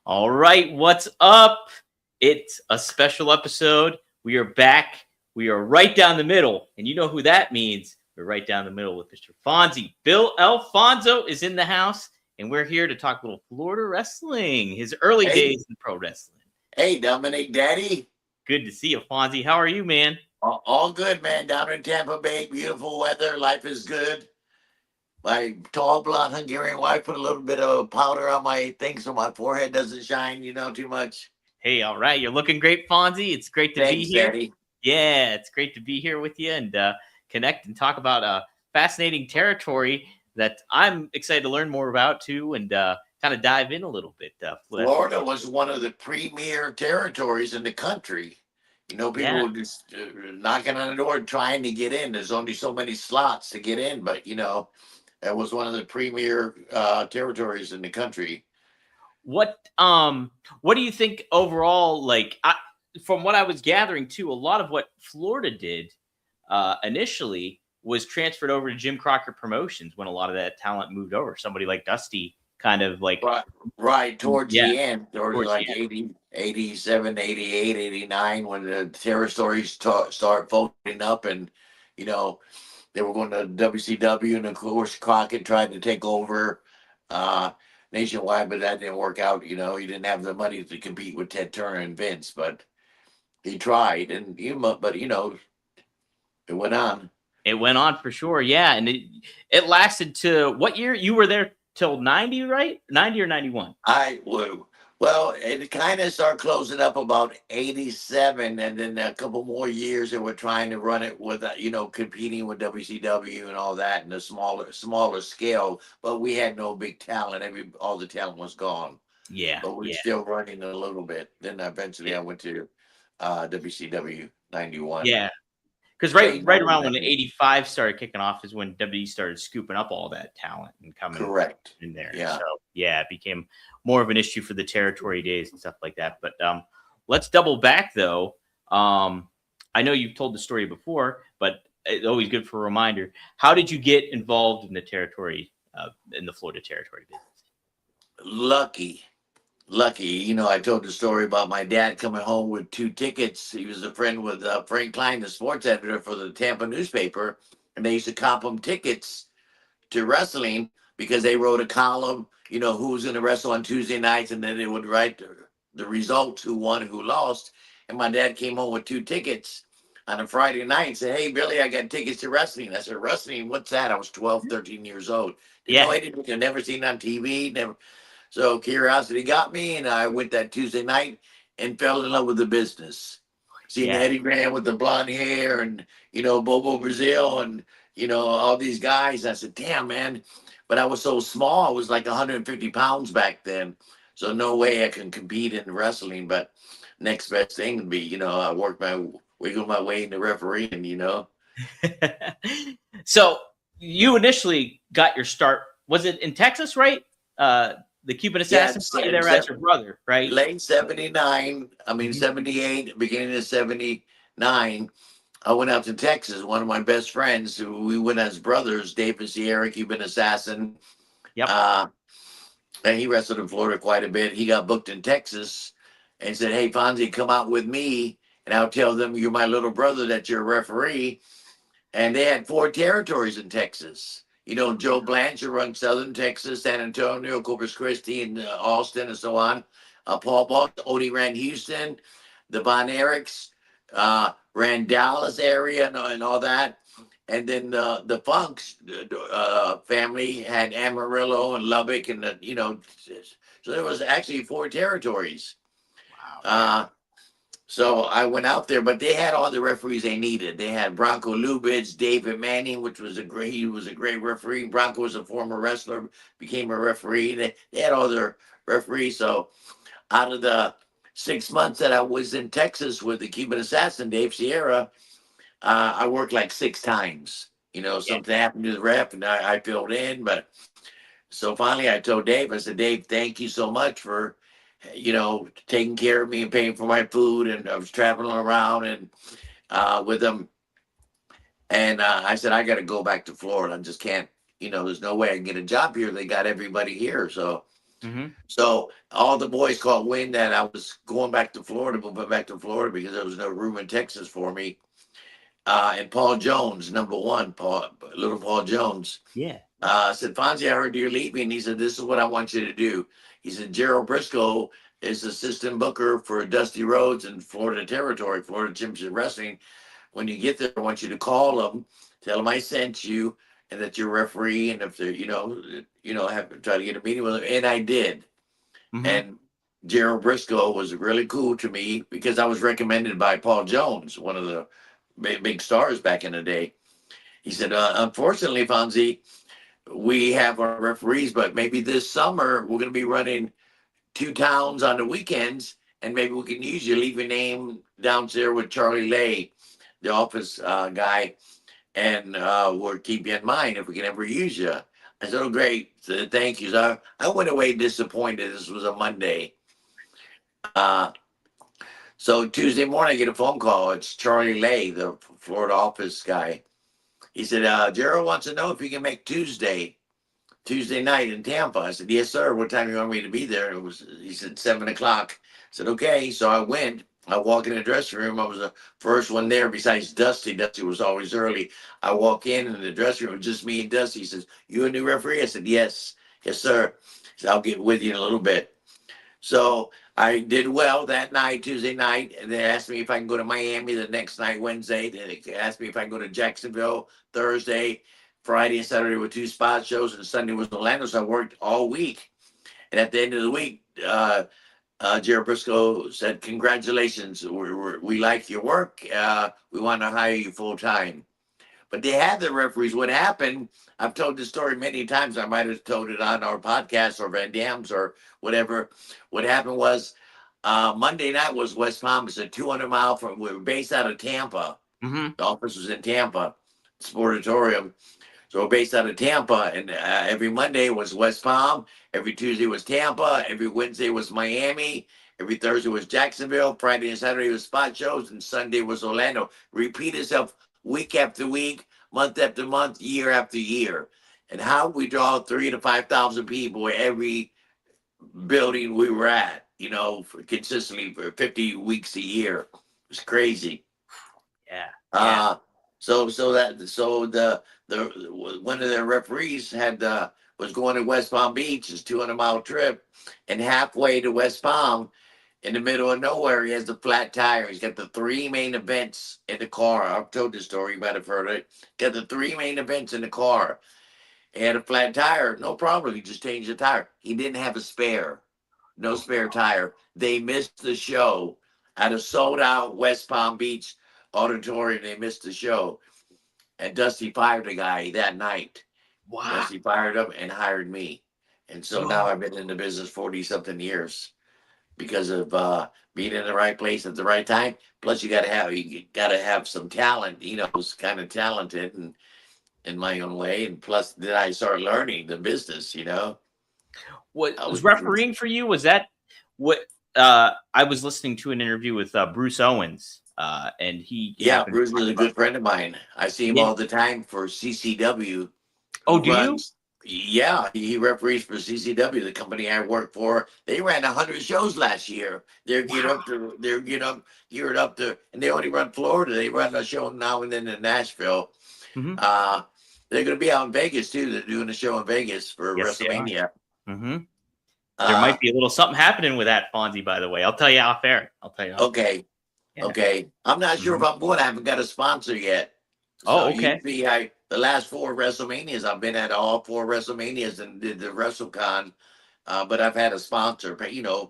All right, what's up? It's a special episode. We are back. We are right down the middle. And you know who that means. We're right down the middle with Mr. Fonzie. Bill Alfonso is in the house, and we're here to talk a little Florida wrestling, his early days in pro wrestling. Hey, Dominic Daddy. Good to see you, Fonzie. How are you, man? All good, man. Down in Tampa Bay, beautiful weather. Life is good. My tall, blonde Hungarian wife put a little bit of powder on my thing so my forehead doesn't shine, too much. Hey, all right. You're looking great, Fonzie. It's great to be here. Daddy. Yeah, it's great to be here with you and connect and talk about a fascinating territory that I'm excited to learn more about, too, and kind of dive in a little bit. Florida was one of the premier territories in the country. People were just knocking on the door trying to get in. There's only so many slots to get in, but, that was one of the premier territories in the country. What do you think overall? Like, from what I was gathering too, a lot of what Florida did initially was transferred over to Jim Crockett Promotions when a lot of that talent moved over. Somebody like Dusty kind of like right towards the end, towards like 80, 87, 88, 89, when the territories start folding up, and they were going to WCW, and of course Crockett tried to take over nationwide, but that didn't work out. He didn't have the money to compete with Ted Turner and Vince, but he tried, and it went on. It went on for sure, yeah, and it lasted to what year? You were there till 90, right? 90 or 91? Well, it kind of started closing up about 87, and then a couple more years they were trying to run it with, competing with WCW and all that in a smaller scale. But we had no big talent. All the talent was gone. Yeah. But we're still running a little bit. Then eventually I went to WCW 91. Yeah. Because right around when 85 started kicking off is when WWE started scooping up all that talent and coming in there. Yeah. So, yeah, it became more of an issue for the territory days and stuff like that. But let's double back, though. I know you've told the story before, but it's always good for a reminder. How did you get involved in the territory, in the Florida territory business? Lucky, I told the story about my dad coming home with 2 tickets. He was a friend with Frank Klein, the sports editor for the Tampa newspaper, and they used to comp him tickets to wrestling because they wrote a column, who was going to wrestle on Tuesday nights, and then they would write the results, who won, who lost. And my dad came home with 2 tickets on a Friday night and said, "Hey, Billy, I got tickets to wrestling." I said, "Wrestling? What's that?" I was 12, 13 years old. I'd never seen it on TV, never. So curiosity got me, and I went that Tuesday night and fell in love with the business. Seeing Eddie Graham with the blonde hair, and Bobo Brazil, and all these guys. I said, "Damn, man!" But I was so small; I was like 150 pounds back then, so no way I can compete in wrestling. But next best thing would be, I wiggle my way into refereeing. So you initially got your start. Was it in Texas, right? The Cuban Assassin there as your brother, right? Late 79, 78, beginning of 79, I went out to Texas. One of my best friends, who we went as brothers, David Sierra, Cuban Assassin. Yep. And he wrestled in Florida quite a bit. He got booked in Texas and said, "Hey, Fonzie, come out with me, and I'll tell them you're my little brother, that you're a referee." And they had 4 territories in Texas. Joe Blanchard run Southern Texas, San Antonio, Corpus Christi, and Austin, and so on. Paul Boss, Odie ran Houston. The Von Erichs ran Dallas area and all that. And then the Funks family had Amarillo and Lubbock, and so there was actually 4 territories. Wow. So I went out there, but they had all the referees they needed. They had Bronco Lubitz, David Manning, he was a great referee. Bronco was a former wrestler, became a referee. They had all their referees. So out of the 6 months that I was in Texas with the Cuban Assassin, Dave Sierra, I worked like 6 times. Something happened to the ref, and I filled in. But so finally I told Dave, I said, "Dave, thank you so much for taking care of me and paying for my food." And I was traveling around and with them. And I said, "I got to go back to Florida. I just can't, there's no way I can get a job here. They got everybody here." So Mm-hmm. So all the boys caught wind that I was going back to Florida, moving back to Florida because there was no room in Texas for me. And Paul Jones, number one, little Paul Jones, Yeah. said, Fonzie, I heard you're leaving. He said, this is what I want you to do. He said, Gerald Briscoe is assistant booker for Dusty Rhodes in Florida Territory, Florida Championship Wrestling. When you get there, I want you to call them, tell them I sent you, and that you're referee, and if they're, have to try to get a meeting with them. And I did. Mm-hmm. And Gerald Briscoe was really cool to me because I was recommended by Paul Jones, one of the big stars back in the day. He said, unfortunately, Fonzie, we have our referees, but maybe this summer we're going to be running two towns on the weekends, and maybe we can use you. Leave your name down there with Charlie Lay, the office guy, and we'll keep you in mind if we can ever use you. I said, oh, great. So, thank you. So I went away disappointed. This was a Monday. Uh, so Tuesday morning, I get a phone call. It's Charlie Lay, the Florida office guy. He said, Gerald wants to know if you can make Tuesday night in Tampa. I said, yes, sir. What time do you want me to be there? He said, 7 o'clock. I said, okay. So I went. I walk in the dressing room. I was the first one there besides Dusty. Dusty was always early. I walk in the dressing room, just me and Dusty. He says, you a new referee? I said, yes. Yes, sir. He said, I'll get with you in a little bit. So I did well that night, Tuesday night, and they asked me if I can go to Miami the next night, Wednesday. They asked me if I can go to Jacksonville Thursday, Friday and Saturday were two spot shows, and Sunday was Orlando. So I worked all week. And at the end of the week, Jared Briscoe said, congratulations. We like your work. We want to hire you full time. But they had the referees. What happened, I've told this story many times. I might have told it on our podcast or Van Dam's or whatever. What happened was Monday night was West Palm. It's a 200-mile from, we were based out of Tampa. Mm-hmm. The office was in Tampa, Sportatorium. So we're based out of Tampa. And every Monday was West Palm. Every Tuesday was Tampa. Every Wednesday was Miami. Every Thursday was Jacksonville. Friday and Saturday was spot shows. And Sunday was Orlando. Repeat itself week after week, month after month, year after year. And how we draw 3,000 to 5,000 people every building we were at, consistently for 50 weeks a year. It was crazy. Yeah. Yeah. So one of the referees was going to West Palm Beach, his 200-mile trip, and halfway to West Palm, in the middle of nowhere, he has the flat tire. He's got the three main events in the car. I've told this story, you might have heard it. Got the three main events in the car. He had a flat tire, no problem. He just changed the tire. He didn't have a spare, no spare tire. They missed the show at a sold-out West Palm Beach auditorium. They missed the show, and Dusty fired the guy that night. Wow. Dusty fired him and hired me, and so now I've been in the business 40-something years because of being in the right place at the right time. Plus, you got to have some talent. I was kind of talented and in my own way, and plus, then I started learning the business. What I was was refereeing for you? Was that what I was listening to an interview with Bruce Owens, and he Yeah, happened to Bruce talk is a about. good friend of mine. I see him Yeah. all the time for CCW, Oh, who do you? runs. Yeah, he referees for CCW, the company I work for. They ran 100 shows last year. Geared up to, and they only run Florida. They run a show now and then in Nashville. Mm-hmm. They're going to be out in Vegas too. They're doing a show in Vegas for Yes, they are. WrestleMania. Mm-hmm. There might be a little something happening with that, Fonzie, by the way. I'll tell you off air. Okay. Yeah. Okay. I'm not sure if I'm going. I haven't got a sponsor yet. Oh, So okay. usually the last four WrestleManias, I've been at all four WrestleManias and did the WrestleCon. But I've had a sponsor,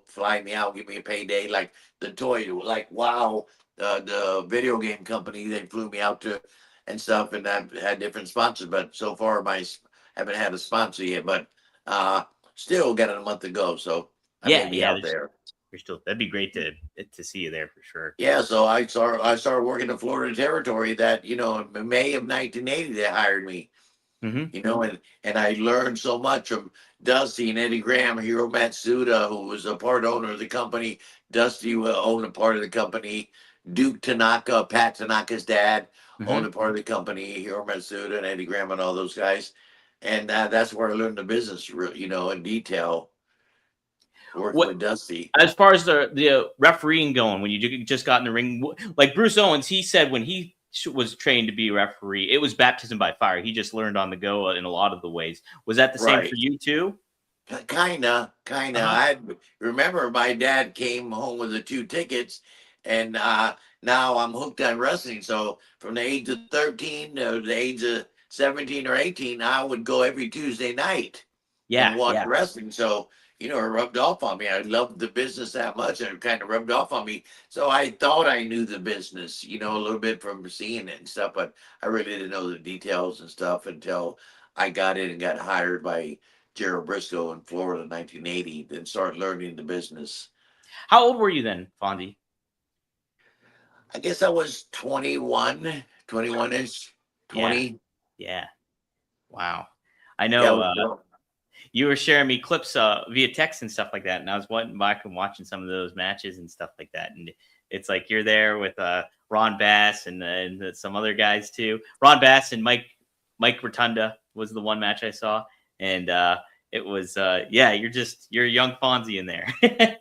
fly me out, give me a payday, like the toy, like WoW, the video game company, they flew me out to and stuff, and I've had different sponsors. But so far, haven't had a sponsor yet. But still got a month to go, so I may be out there. That'd be great to see you there for sure. Yeah, so I started working the Florida Territory. That in May of 1980, they hired me. Mm-hmm. And I learned so much from Dusty and Eddie Graham, Hiro Matsuda, who was a part owner of the company. Dusty owned a part of the company. Duke Tanaka, Pat Tanaka's dad, owned a part of the company. Hiro Matsuda and Eddie Graham and all those guys. And that's where I learned the business, in detail. working What with Dusty. as far as the refereeing going, when you just got in the ring, like Bruce Owens, he said when he was trained to be a referee, it was baptism by fire. He just learned on the go in a lot of the ways. Was that the same for Right. you too? Kinda. Uh-huh. I remember my dad came home with the 2 tickets, and now I'm hooked on wrestling. So from the age of 13 to the age of 17 or 18, I would go every Tuesday night and Yeah, watch yeah. wrestling. So it rubbed off on me. I loved the business that much, and it kind of rubbed off on me. So I thought I knew the business, a little bit from seeing it and stuff, but I really didn't know the details and stuff until I got in and got hired by Gerald Briscoe in Florida in 1980, then start learning the business. How old were you then, Fonzie? I guess I was 21, 21-ish, Yeah, 20. yeah. Wow. I Yeah, I know was young. you were sharing me clips via text and stuff like that, and I was went back and watching some of those matches and stuff like that, and it's like you're there with Ron Bass and some other guys too. Ron Bass and Mike Rotunda was the one match I saw, and it was yeah, you're young Fonzie in there,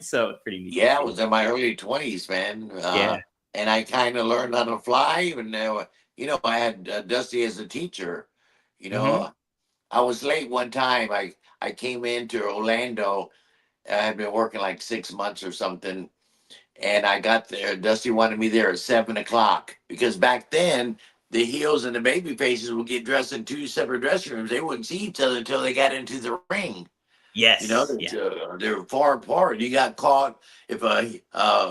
so it's pretty neat to Yeah, I see. was in my early 20s, man. Yeah. And I kind of learned on the fly. And, I had Dusty as a teacher. You Mm-hmm. know, I was late one time. I came into Orlando. I had been working like 6 months or something. And I got there. Dusty wanted me there at 7 o'clock because back then the heels and the baby faces would get dressed in two separate dressing rooms. They wouldn't see each other until they got into the ring. Yes. Yeah. They're far apart. You got caught if a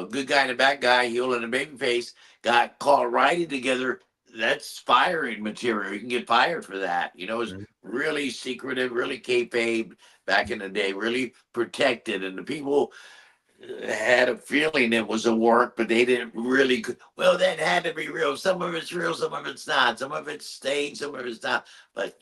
good guy and a bad guy, heel and a baby face, got caught riding together. That's firing material. You can get fired for that. It's Mhm. really secretive, really kayfabe back in the day, really protected, and the people had a feeling it was a work, but they didn't really. Well, that had to be real. Some of it's real, some of it's not. Some of it's staged, some of it's not. But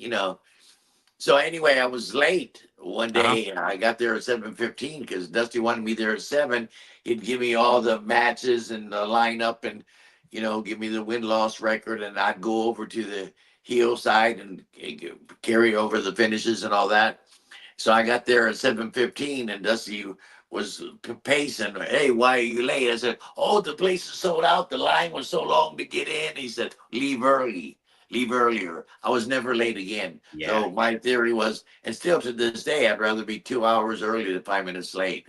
So anyway, I was late one Uh-huh. day. I got there at 7:15 because Dusty wanted me there at 7. He'd give me all the matches and the lineup, and give me the win-loss record, and I'd go over to the heel side and carry over the finishes and all that. So I got there at 7:15, and Dusty was pacing. Hey, why are you late? I said, oh, the place is sold out. The line was so long to get in. He said, leave early. Leave earlier. I was never late again. Yeah. So my theory was, and still to this day, I'd rather be 2 hours early than 5 minutes late.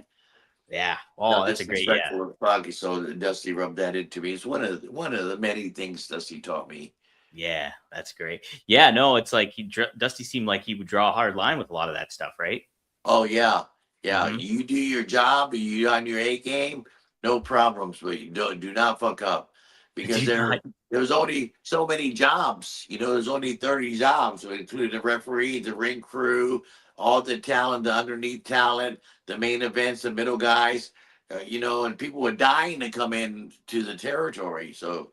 Yeah. No Oh, that's a great yeah. disrespectful of Foggy, so Dusty rubbed that into me. It's one of the many things Dusty taught me. Yeah, that's great. Yeah, no, it's like Dusty seemed like he would draw a hard line with a lot of that stuff, right? Oh yeah, yeah. Hmm. You do your job. You on your A game. No problems. But you do not fuck up because Do not. there's only so many jobs. There's only 30 jobs, including the referee, the ring crew, all the talent, the underneath talent, the main events, the middle guys. And people were dying to come in to the territory. So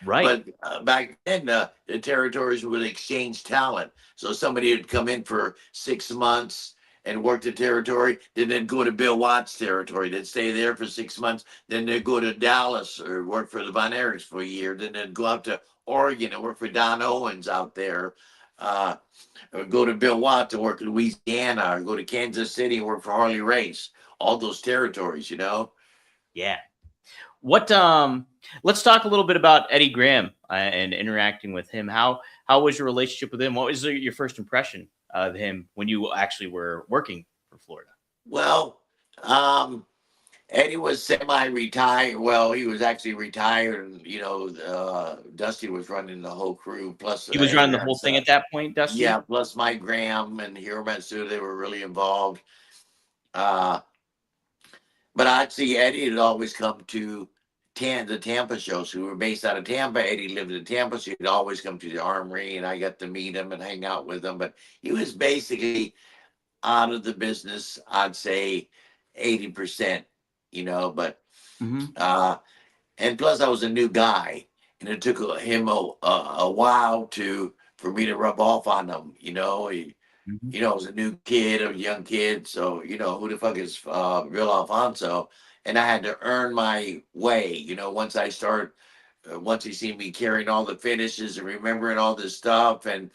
Right. but back then, the territories would exchange talent. So somebody would come in for 6 months and work the territory, then they'd go to Bill Watts' territory. They'd stay there for 6 months. Then they'd go to Dallas or work for the Von Erichs for a year. Then they'd go out to Oregon and work for Don Owens out there. Uh, or go to Bill Watts and work in Louisiana, or go to Kansas City and work for Harley Race. All those territories. Yeah. What let's talk a little bit about Eddie Graham and interacting with him. How was your relationship with him? What was your first impression of him when you actually were working for Florida? Well, Eddie was semi-retired. Well, he was actually retired, and Dusty was running the whole crew. Plus, He was running Eddie the had whole thing at that point, yeah, Dusty? plus Mike Graham and Hero Matsu. They were really involved. Uh, but I'd see Eddie had always come to the Tampa shows. We were based out of Tampa. Eddie lived in Tampa, so he'd always come to the Armory, and I got to meet him and hang out with him. But he was basically out of the business. I'd say 80%. But. Hmm. Uh, and plus I was a new guy, and it took him a while for me to rub off on him. Hmm. I was a new kid, a young kid, so who the fuck is Bill Alfonso? And I had to earn my way. Once he seen me carrying all the finishes and remembering all this stuff and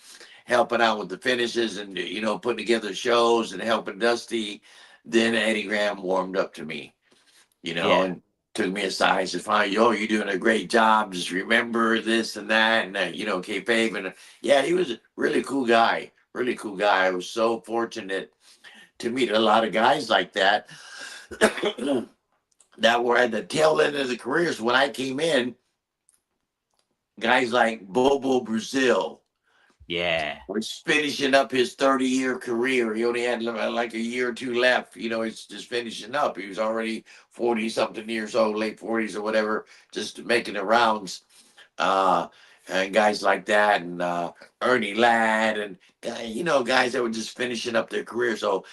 helping out with the finishes and putting together shows and helping Dusty. then Eddie Graham warmed up to me, Yeah. and took me aside and said, "Fine, yo, you're doing a great job. Just remember this and that, and kayfabe." And yeah, he was a really cool guy. Really cool guy. I was so fortunate to meet a lot of guys like that that were at the tail end of the careers. When I came in, guys like Bobo Brazil Yeah. was finishing up his 30-year career. He only had like a year or two left. He's just finishing up. He was already 40 something years old, late 40s or whatever, just making the rounds. Uh, and guys like that, and Ernie Ladd, and guys that were just finishing up their career. So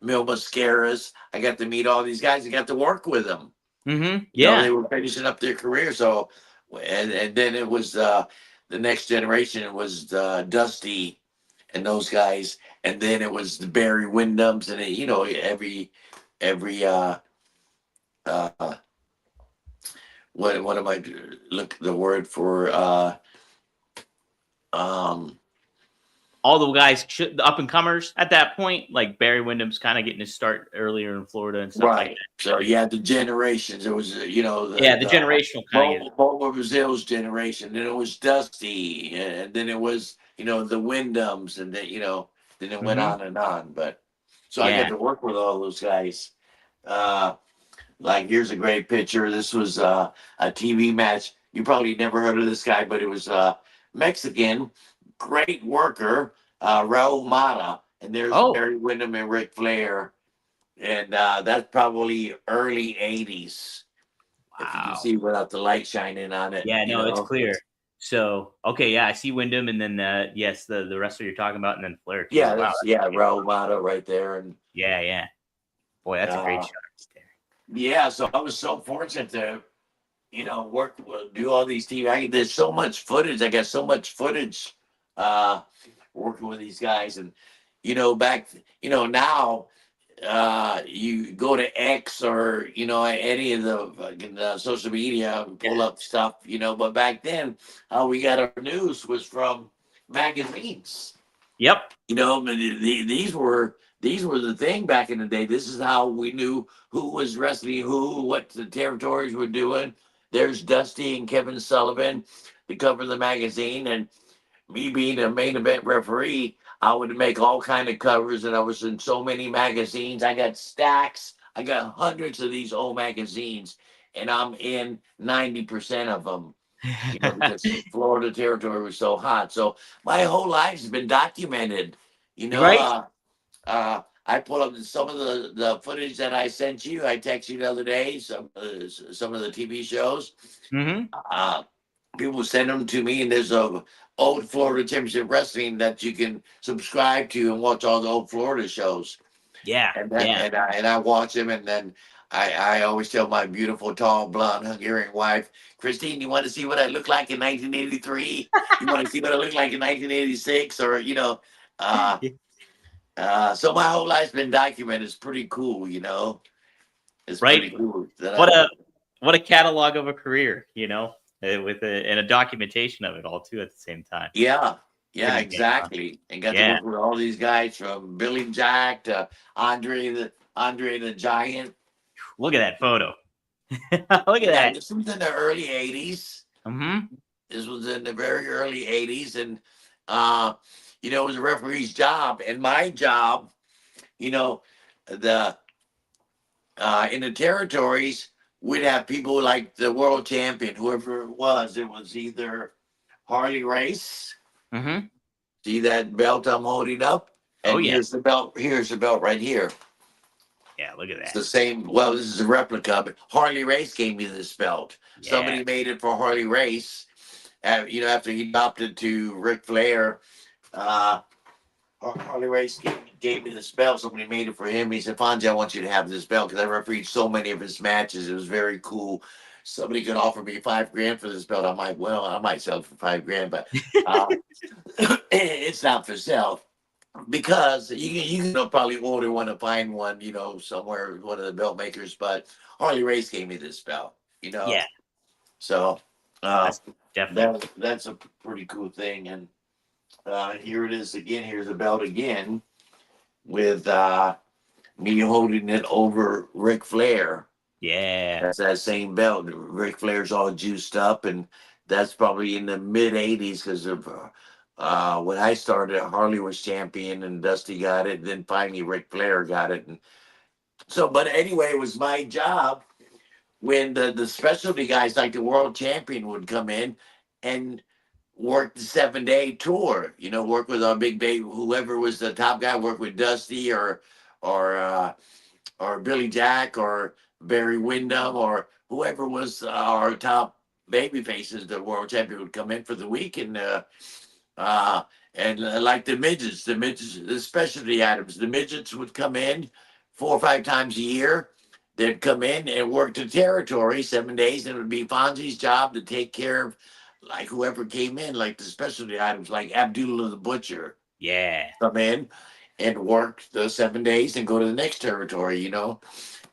Mil Mascaras, I got to meet all these guys. I got to work with them. Yeah. They were finishing up their career. So, and then it was the next generation. It was Dusty and those guys, and then it was the Barry Windhams, and every uh, what am I look the word for um All the guys, the up and comers at that point, like Barry Windham's kind of getting his start earlier in Florida and stuff like right. that. So you had the generations. It was Yeah, the generational kind of. Bobo Brazil's generation. Then it was Dusty, and then it was the Wyndhams, and then it went on and on. But so I got Yeah. to work with all those guys. Uh, like here's a great picture. This was a TV match. You probably never heard of this guy, but it was Mexican, great worker, Raul Mata, and there's Oh, Barry Windham and Ric Flair, and that's probably early '80s. If you can wow. see without the light shining on it, Yeah, no, it's clear. So, okay, yeah, I see Wyndham, and then yes, the wrestler you're talking about, and then Flair too. yeah, Wow. Raul Mata right there, and Yeah, yeah. Boy, that's a great uh, shot right there. yeah. So I was so fortunate to work, do all these TV. There's so much footage. I got so much footage working with these guys, and back, now you go to X or any of the fucking, social media and pull up stuff, But back then, how we got our news was from magazines. Yep. But these were the thing back in the day. This is how we knew who was wrestling who, what the territories were doing. There's Dusty and Kevin Sullivan to cover the magazine, and me being a main event referee, I would make all kind of covers, and I was in so many magazines. I got stacks. I got hundreds of these old magazines, and I'm in 90% of them. Because Florida territory was so hot. So my whole life's been documented. Right. I pull up some of the footage that I sent you. I texted you the other day. Some of the TV shows. Mm-hmm. Uh, People send them to me, and there's a old Florida Championship Wrestling that you can subscribe to and watch all the old Florida shows. Yeah. And then Yeah. and I watch them, and then I always tell my beautiful, tall, blonde Hungarian wife, Christine, you want to see what I look like in 1983? You want to see what I look like in 1986? Or so my whole life's been documented. It's pretty cool, It's Right. pretty cool. What a catalog of a career, with and a documentation of it all too at the same time. Yeah, Pretty damn fun. exactly. And got to Yeah. work with all these guys from Billy Jack to Andre the Giant. Look at that photo. Look at Yeah, that. this was in the early '80s. Mm-hmm. This was in the very early '80s, and it was a referee's job. And my job, the in the territories, we'd have people like the world champion, whoever it was. It was either Harley Race. Mm-hmm. See that belt I'm holding up? Oh And yeah. here's the belt. Here's the belt right here. Yeah. Look at It's that. the same. Well, this is a replica, but Harley Race gave me this belt. Yeah. Somebody made it for Harley Race. After he adopted to Ric Flair, Harley Race gave me this belt. Somebody made it for him. He said, Fonzie, I want you to have this belt because I refereed so many of his matches. It was very cool. Somebody could offer me $5,000 for this belt. I might sell it for $5,000, but it's not for sale. Because you can probably order one to find one, somewhere, one of the belt makers. But Harley Race gave me this belt, Yeah. So That's definitely. that's a pretty cool thing. And here it is again. Here's the belt again with me holding it over Ric Flair. Yeah. That's that same belt. Ric Flair's all juiced up, and that's probably in the mid '80s because of when I started. Harley was champion, and Dusty got it. And then finally, Ric Flair got it, and so. But anyway, it was my job when the specialty guys like the world champion would come in and work the 7 day tour. You know, work with our big baby, whoever was the top guy. Work with Dusty or or Billy Jack or Barry Windham or whoever was our top baby faces. The world champion would come in for the week uh, like the midgets, the specialty items, the midgets would come in 4 or 5 times a year. They'd come in and work the territory 7 days, and it would be Fonzie's job to take care of like whoever came in, like the specialty items, like Abdullah the Butcher, Yeah. come in and work the 7 days and go to the next territory,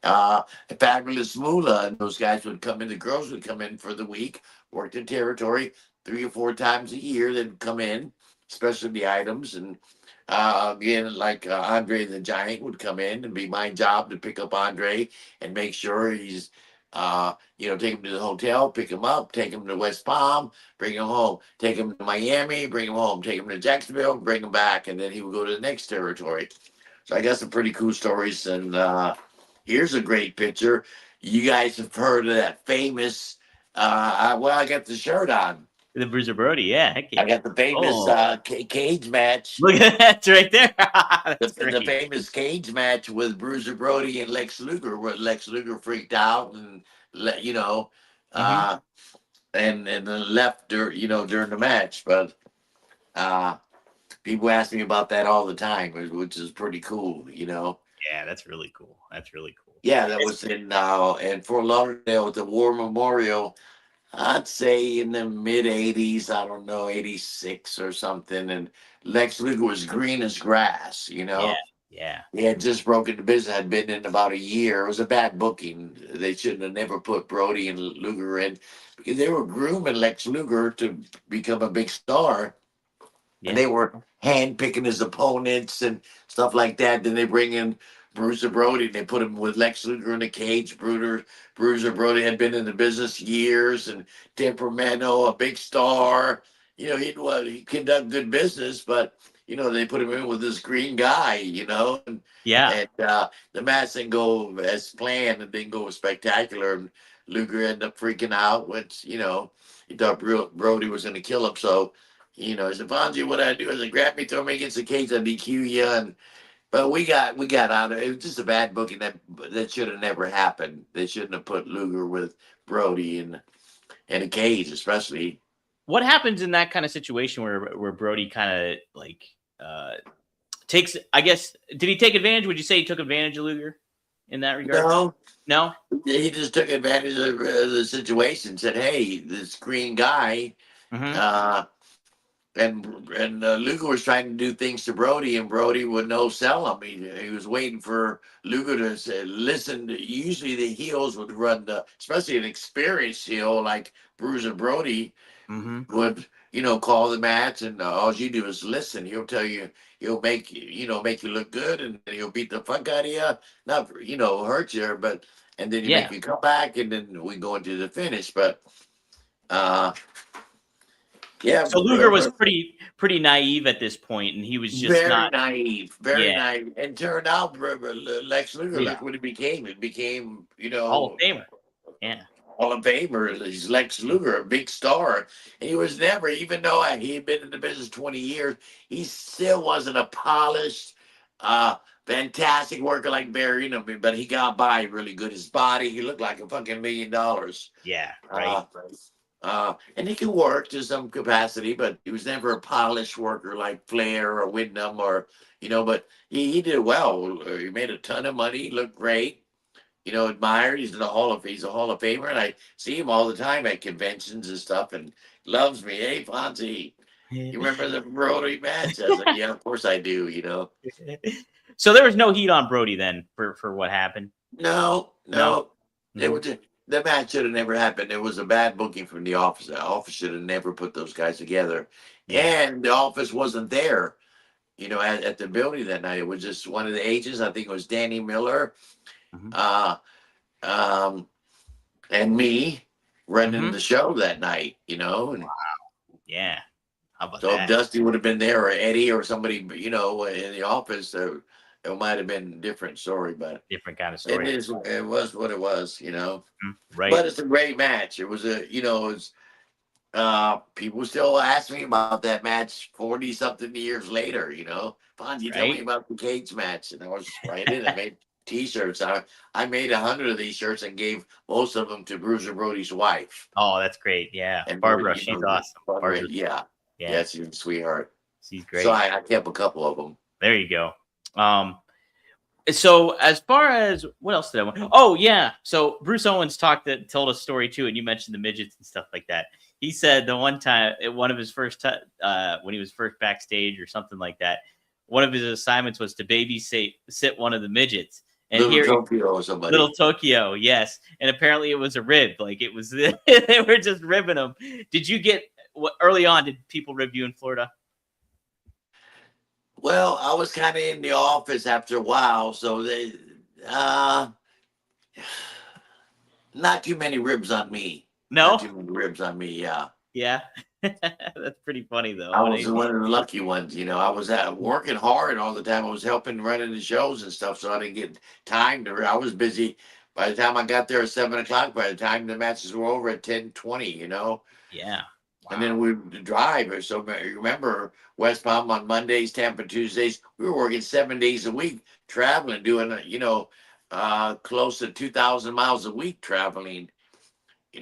uh, Fabulous Moolah and those guys would come in. The girls would come in for the week, work the territory 3 or 4 times a year. They'd come in, specialty items, and again, like Andre the Giant would come in, and be my job to pick up Andre and make sure he's, take him to the hotel, pick him up, take him to West Palm, bring him home, take him to Miami, bring him home, take him to Jacksonville, bring him back, and then he would go to the next territory. So I got some pretty cool stories, and here's a great picture. You guys have heard of that famous? Well, I got the shirt on. The Bruiser Brody. Yeah. Heck I yeah. got the famous Oh, cage match. look at that right there. The, That's the great. famous cage match with Bruiser Brody and Lex Luger, where Lex Luger freaked out and you know, Hmm. uh, and then left during the match. But uh, people ask me about that all the time, which is pretty cool. Yeah, that's really cool. That's really cool. Yeah, that was in Fort Lauderdale at the War Memorial. I'd say in the mid '80s. I don't know, '86 or something. And Lex Luger was green as grass. Yeah. Yeah. He had just broken the business. Had been in about a year. It was a bad booking. They shouldn't have never put Brody and Luger in because they were grooming Lex Luger to become a big star, and Yeah. they were hand picking his opponents and stuff like that. Then they bring in Bruiser Brody and they put him with Lex Luger in the cage. Bruiser Brody had been in the business years and temperamental, a big star. He conduct good business, but they put him in with this green guy, and, Yeah. the match didn't go as planned and didn't go spectacular. And Luger ended up freaking out, which he thought Brody was going to kill him, so I said, Fonzie, what I do is I grab me, throw me against the cage, I DQ you. But we got out of it. It was just a bad booking that should have never happened. They shouldn't have put Luger with Brody in a cage, especially. What happens in that kind of situation where Brody kind of like uh takes? I guess did he take advantage? Would you say he took advantage of Luger in that regard? No, No. he just took advantage of the situation. Said, "Hey, this green guy." Hmm. Uh, and Luger was trying to do things to Brody, and Brody would no sell him. He was waiting for Luger to say, listen. Usually the heels would run especially an experienced heel like Bruiser Brody Hmm. would call the match, and all you do is listen. He'll tell you, he'll make you look good, and he'll beat the fuck out of you, not hurt you, but and then you Yeah. make you come back, and then we go into the finish. But uh, yeah, So Luger was pretty naive at this point, and he was just very not. naive, very Yeah. naive, and turned out Lex Luger. Yeah. Look what it became. It became Hall of Famer. Yeah. Hall of Famer. He's Lex Luger, a big star. And he was never, even though he had been in the business 20 years, he still wasn't a polished, fantastic worker like Barry. But he got by really good. His body, he looked like a fucking $1 million. Yeah. Right. Uh, and he can work to some capacity, but he was never a polished worker like Flair or Wyndham but he did well. He made a ton of money, he looked great, admired. He's a Hall of Famer, and I see him all the time at conventions and stuff, and loves me. Hey, Fonzie, you remember the Brody match? I was like, yeah, of course I do. So there was no heat on Brody then for what happened. No, No. no, it was the match should have never happened. It was a bad booking from the office. The office should have never put those guys together, Yeah. and the office wasn't there. at the building that night. It was just one of the agents. I think it was Danny Miller, Mm-hmm. uh, um, and me running Mm-hmm. the show that night. And Yeah. How about so if that? Dusty would have been there, or Eddie, or somebody, in the office, it might have been a different story. But Different kind of it story. is, it was what it was. Mhm. Right. But it's a great match. It was people still ask me about that match 40 something years later. Fonzie, tell me Right. about the cage match. And I was writing. I made t-shirts. I made 100 of these shirts and gave most of them to Bruiser Brody's wife. Oh, that's great. Yeah. And Barbara, she's awesome. Barbara. yeah, Yeah. yeah, she's a sweetheart. She's So great. I kept a couple of them. There you go. So as far as what else did I want? Oh yeah. So Bruce Owens told a story too, and you mentioned the midgets and stuff like that. He said the one time, one of his first when he was first backstage or something like that, one of his assignments was to sit one of the midgets. And Little here, Tokyo or somebody. Little Tokyo, yes. And apparently it was a rib. Like it was, they were just ribbing him. Did you get early on? Did people rib you in Florida? Well, I was kind of in the office after a while, so they not too many ribs on me. Not No. too many ribs on me. Yeah. Yeah. That's pretty funny though. I was one of the lucky ones. I was working hard all the time. I was helping running the shows and stuff, so I didn't get time to. I was busy. By the time I got there at 7 o'clock, by the time the matches were over at 10:20, Yeah. Wow. And then we would drive. So remember, West Palm on Mondays, Tampa Tuesdays. We were working 7 days a week, traveling, doing close to 2,000 miles a week traveling.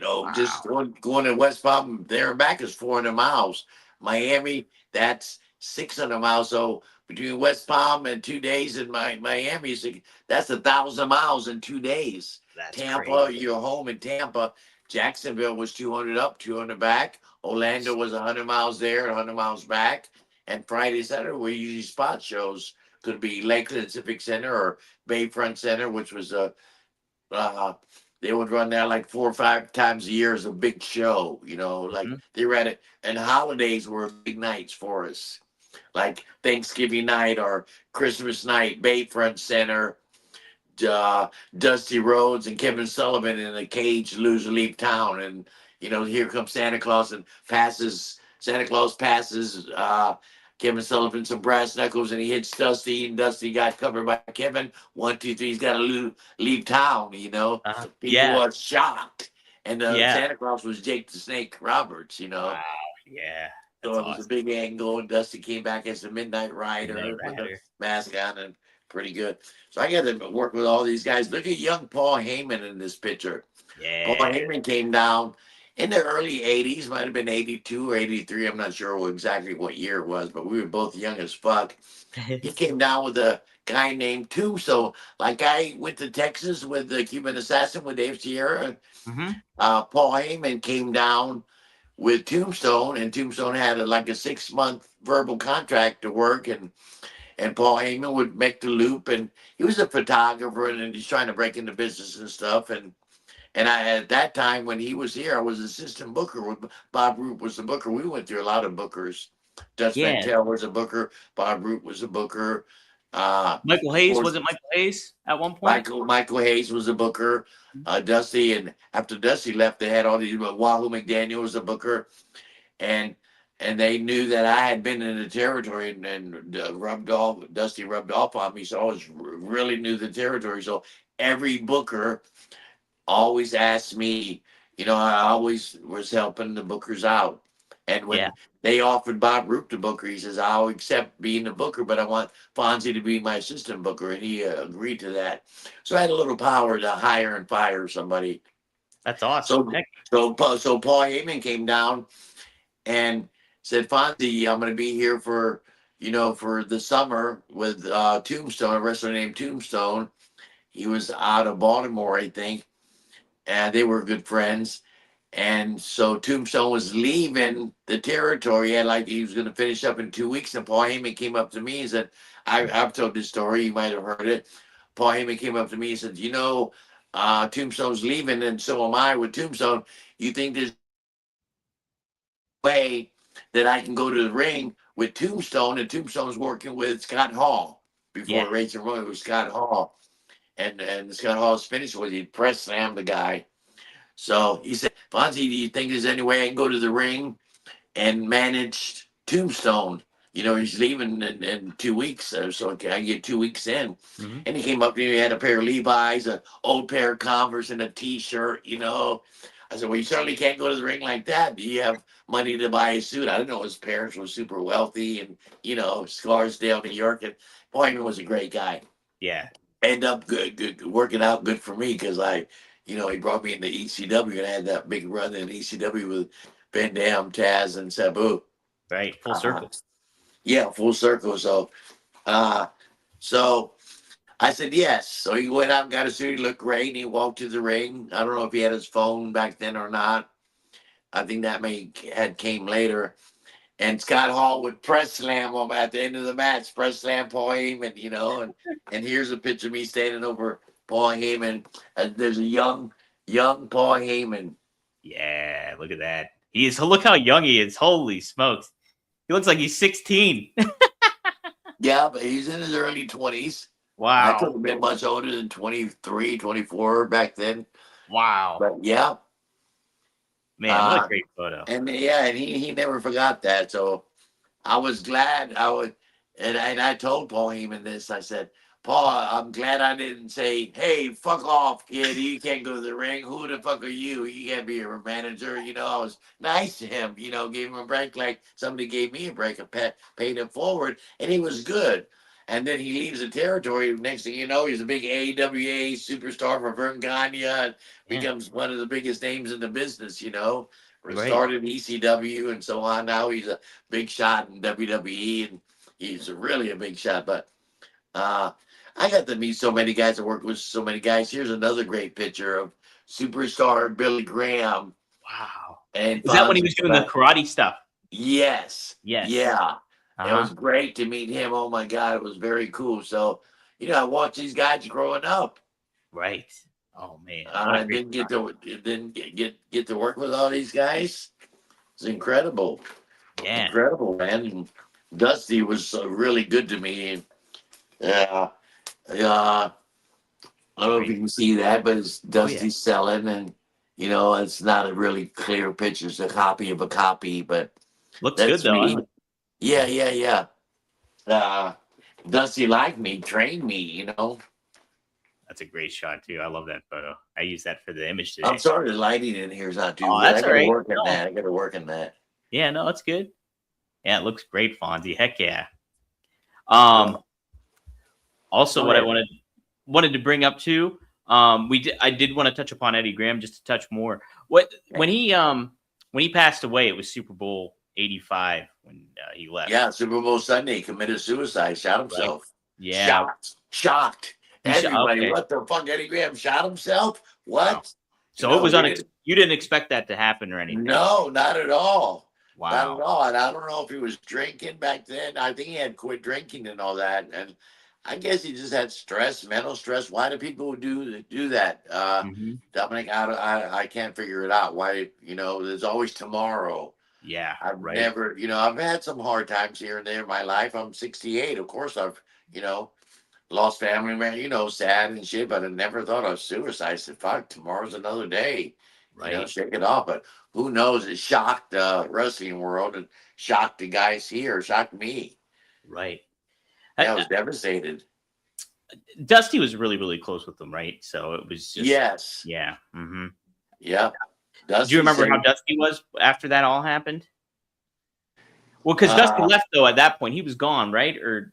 Wow. Just going to West Palm there and back is 400 miles. Miami, that's 600 miles. So between West Palm and 2 days in Miami, that's 1,000 miles in 2 days. That's Tampa, crazy. you're home in Tampa. Jacksonville was 200 up, 200 back. Orlando was 100 miles there, 100 miles back. And Friday, Saturday, we usually spot shows. Could be Lakeland Civic Center or Bayfront Center, which was uh, they would run there like 4 or 5 times a year as a big show. Like Mm-hmm. they ran it, and holidays were big nights for us, like Thanksgiving night or Christmas night. Bayfront Center, Dusty Rhodes and Kevin Sullivan in a cage, lose leave town, and here comes Santa Claus and passes. Santa Claus passes Kevin Sullivan some brass knuckles, and he hits Dusty, and Dusty got covered by Kevin. 1, 2, 3, he's got to leave town. People Yeah. were shocked, and Yeah. Santa Claus was Jake the Snake Roberts. Wow. Yeah. So That's it was a awesome. big angle, and Dusty came back as the Midnight Rider Midnight with the Rider. mask on, and pretty good. So I got to work with all these guys. Look at young Paul Heyman in this picture. Paul Yeah. Heyman came down in the early 80s, might have been 82 or 83. I'm not sure exactly what year it was, but we were both young as fuck. He came down with a guy named Tombstone. Like I went to Texas with the Cuban Assassin with Dave Sierra. Mm-hmm. Paul Heyman came down with Tombstone, and Tombstone had like a 6-month verbal contract to work, and Paul Heyman would make the loop, and he was a photographer, and he's trying to break into business and stuff, and I at that time when he was here, I was assistant booker. With Bob Root was the booker. We went through a lot of bookers. Dutch Yeah. Mantel was a booker. Bob Root was a booker. Michael Of Hayes, course, was it Michael Hayes at one point? Michael Hayes was a booker. Dusty, and after Dusty left, they had all these. Wahoo McDaniel was a booker, and they knew that I had been in the territory, and Dusty rubbed off on me, so I was really knew the territory. So every booker always asked me, I always was helping the bookers out. And Yeah. when they offered Bob Roop the booker, he says, I'll accept being the booker, but I want Fonzie to be my assistant booker. And he agreed to that. So I had a little power to hire and fire somebody. That's awesome. So Paul Heyman came down and said, Fonzie, I'm going to be here for the summer with Tombstone, a wrestler named Tombstone. He was out of Baltimore, I think, and they were good friends. And so Tombstone was leaving the territory. He was going to finish up in 2 weeks. And Paul Heyman came up to me and said, I've told this story. You might have heard it. Paul Heyman came up to me and said, Tombstone's leaving, and so am I with Tombstone. You think there's a way that I can go to the ring with Tombstone, and Tombstone's working with Scott Hall Yeah. before Rachel Roy was Scott Hall, and Scott Hall's finish was he'd press slam the guy. So he said, Fonzie, do you think there's any way I can go to the ring and manage Tombstone? He's leaving in 2 weeks, so I get 2 weeks in. Mm-hmm. And he came up to me, he had a pair of Levi's, an old pair of Converse, and a T-shirt. I said, well, you certainly can't go to the ring like that. Do you have money to buy a suit? I didn't know his parents were super wealthy and, Scarsdale, New York. And Boyman was a great guy. Yeah. End up good, working out good for me because he brought me into ECW and I had that big run in ECW with Van Dam, Taz, and Sabu. Right. Full circle. Yeah, full circle. So I said yes. So he went out and got a suit. He looked great. And he walked to the ring. I don't know if he had his phone back then or not. I think that had came later. And Scott Hall would press slam him at the end of the match, press slam Paul Heyman, and here's a picture of me standing over Paul Heyman. There's a young Paul Heyman. Yeah, look at that. Look how young he is. Holy smokes. He looks like he's 16. Yeah, but he's in his early 20s. Wow. I couldn't have been much older than 23, 24 back then. Wow. But yeah. Man, what a great photo. And he never forgot that. So I was glad and I told Paul Heyman this. I said, Paul, I'm glad I didn't say, hey, fuck off, kid. You can't go to the ring. Who the fuck are you? You can't be a manager. I was nice to him, gave him a break like somebody gave me a break and paid him forward. And he was good. And then he leaves the territory. Next thing you know, he's a big AWA superstar for Vern Gagne and becomes one of the biggest names in the business, Right. Started ECW and so on. Now he's a big shot in WWE, and he's really a big shot. But I got to meet so many guys. I worked with so many guys. Here's another great picture of superstar Billy Graham. Wow. And was that when he was doing the karate stuff? Yes. Yes. Yeah. It was great to meet him. Oh my God, it was very cool. So, I watched these guys growing up. Right. Oh man. I didn't get to work with all these guys. It's incredible. Yeah. Incredible, man. And Dusty was really good to me. I don't know if you can see that, but it's Dusty selling, and it's not a really clear picture. It's a copy of a copy, but looks good though. me. Yeah. Dusty liked me, trained me. That's a great shot too. I love that photo. I use that for the image today. I'm sorry, the lighting in here is not too good. That's I gotta right. work on that. I gotta work on that. Yeah, no, that's good. Yeah, it looks great, Fonzie. Heck yeah. Also, what I wanted to bring up too, I did want to touch upon Eddie Graham just a touch more. When he passed away, it was Super Bowl 85 when he left. Yeah, Super Bowl Sunday, committed suicide, shot himself. Right. Yeah, shocked. Everybody, okay. What the fuck? Eddie Graham shot himself? What? Wow. So it was you didn't expect that to happen or anything? No, not at all. Wow. Not at all. And I don't know if he was drinking back then. I think he had quit drinking and all that. And I guess he just had stress, mental stress. Why do people do that? Dominic, I can't figure it out. Why, there's always tomorrow. Yeah. I've never, I've had some hard times here and there in my life. I'm 68. Of course, I've, lost family, man, sad and shit, but I never thought of suicide. I said, fuck, tomorrow's another day. Right. Shake it off. But who knows? It shocked the wrestling world and shocked the guys here, shocked me. Right. I was devastated. Dusty was really, really close with them, right? So it was just. Yes. Yeah. Mm-hmm. Yeah. Do you remember how Dusty was after that all happened? Well, because Dusty left, though, at that point. He was gone, right? Or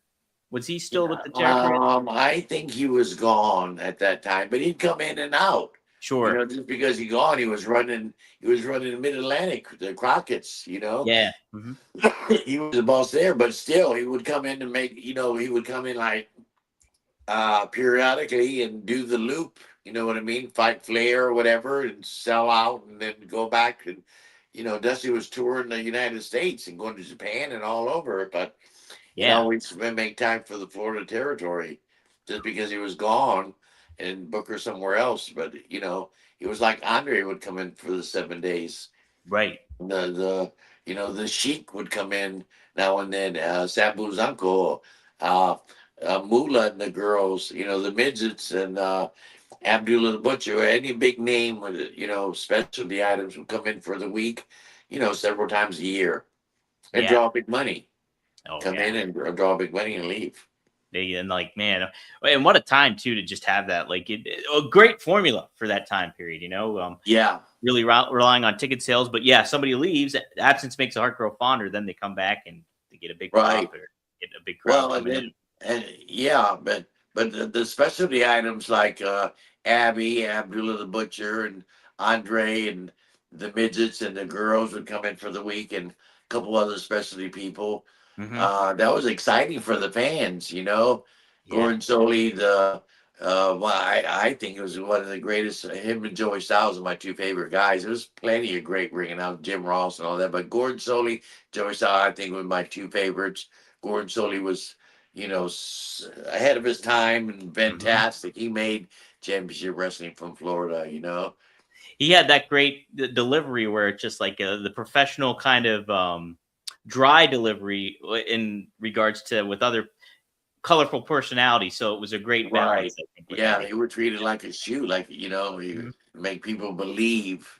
was he still with the territory? I think he was gone at that time, but he'd come in and out. Sure. Just because he gone, he was running the Mid-Atlantic, the Crockett's, Yeah. Mm-hmm. He was the boss there, but still, he would come in and make, he would come in like periodically and do the loop, you know what I mean? Fight Flair or whatever and sell out and then go back. And, Dusty was touring the United States and going to Japan and all over. But, we'd make time for the Florida territory just because he was gone and book her somewhere else. But, he was like Andre would come in for the 7 days. Right. The The Sheik would come in now and then, Sabu's uncle, uh, Moolah and the girls, the midgets and Abdullah the Butcher, any big name with specialty items would come in for the week, several times a year and Yeah. draw big money. Oh Come yeah. in and draw big money and leave. And like, man, and what a time too to just have that, like, a great formula for that time period. Yeah, Really relying on ticket sales, but yeah, somebody leaves, absence makes the heart grow fonder. Then they come back and they get a big right. pop or get a big crowd Well, and coming in. then and yeah, but the specialty items like Abby, Abdullah the Butcher, and Andre, and the midgets and the girls would come in for the week, and a couple other specialty people. Hmm. That was exciting for the fans. Yeah. Gordon Soley, well, I think it was one of the greatest. Him and Joey Styles are my two favorite guys. There was plenty of great ringing out, Jim Ross and all that, but Gordon Soley, Joey Styles, I think were my two favorites. Gordon Soley was, ahead of his time and Hmm. fantastic. He made championship wrestling from Florida. He had that great delivery where it's just like the professional kind of dry delivery in regards to with other colorful personalities. So it was a great Right. balance, I think, with Yeah, Eddie. they were treated like a shoe, like, he Mhm. make people believe,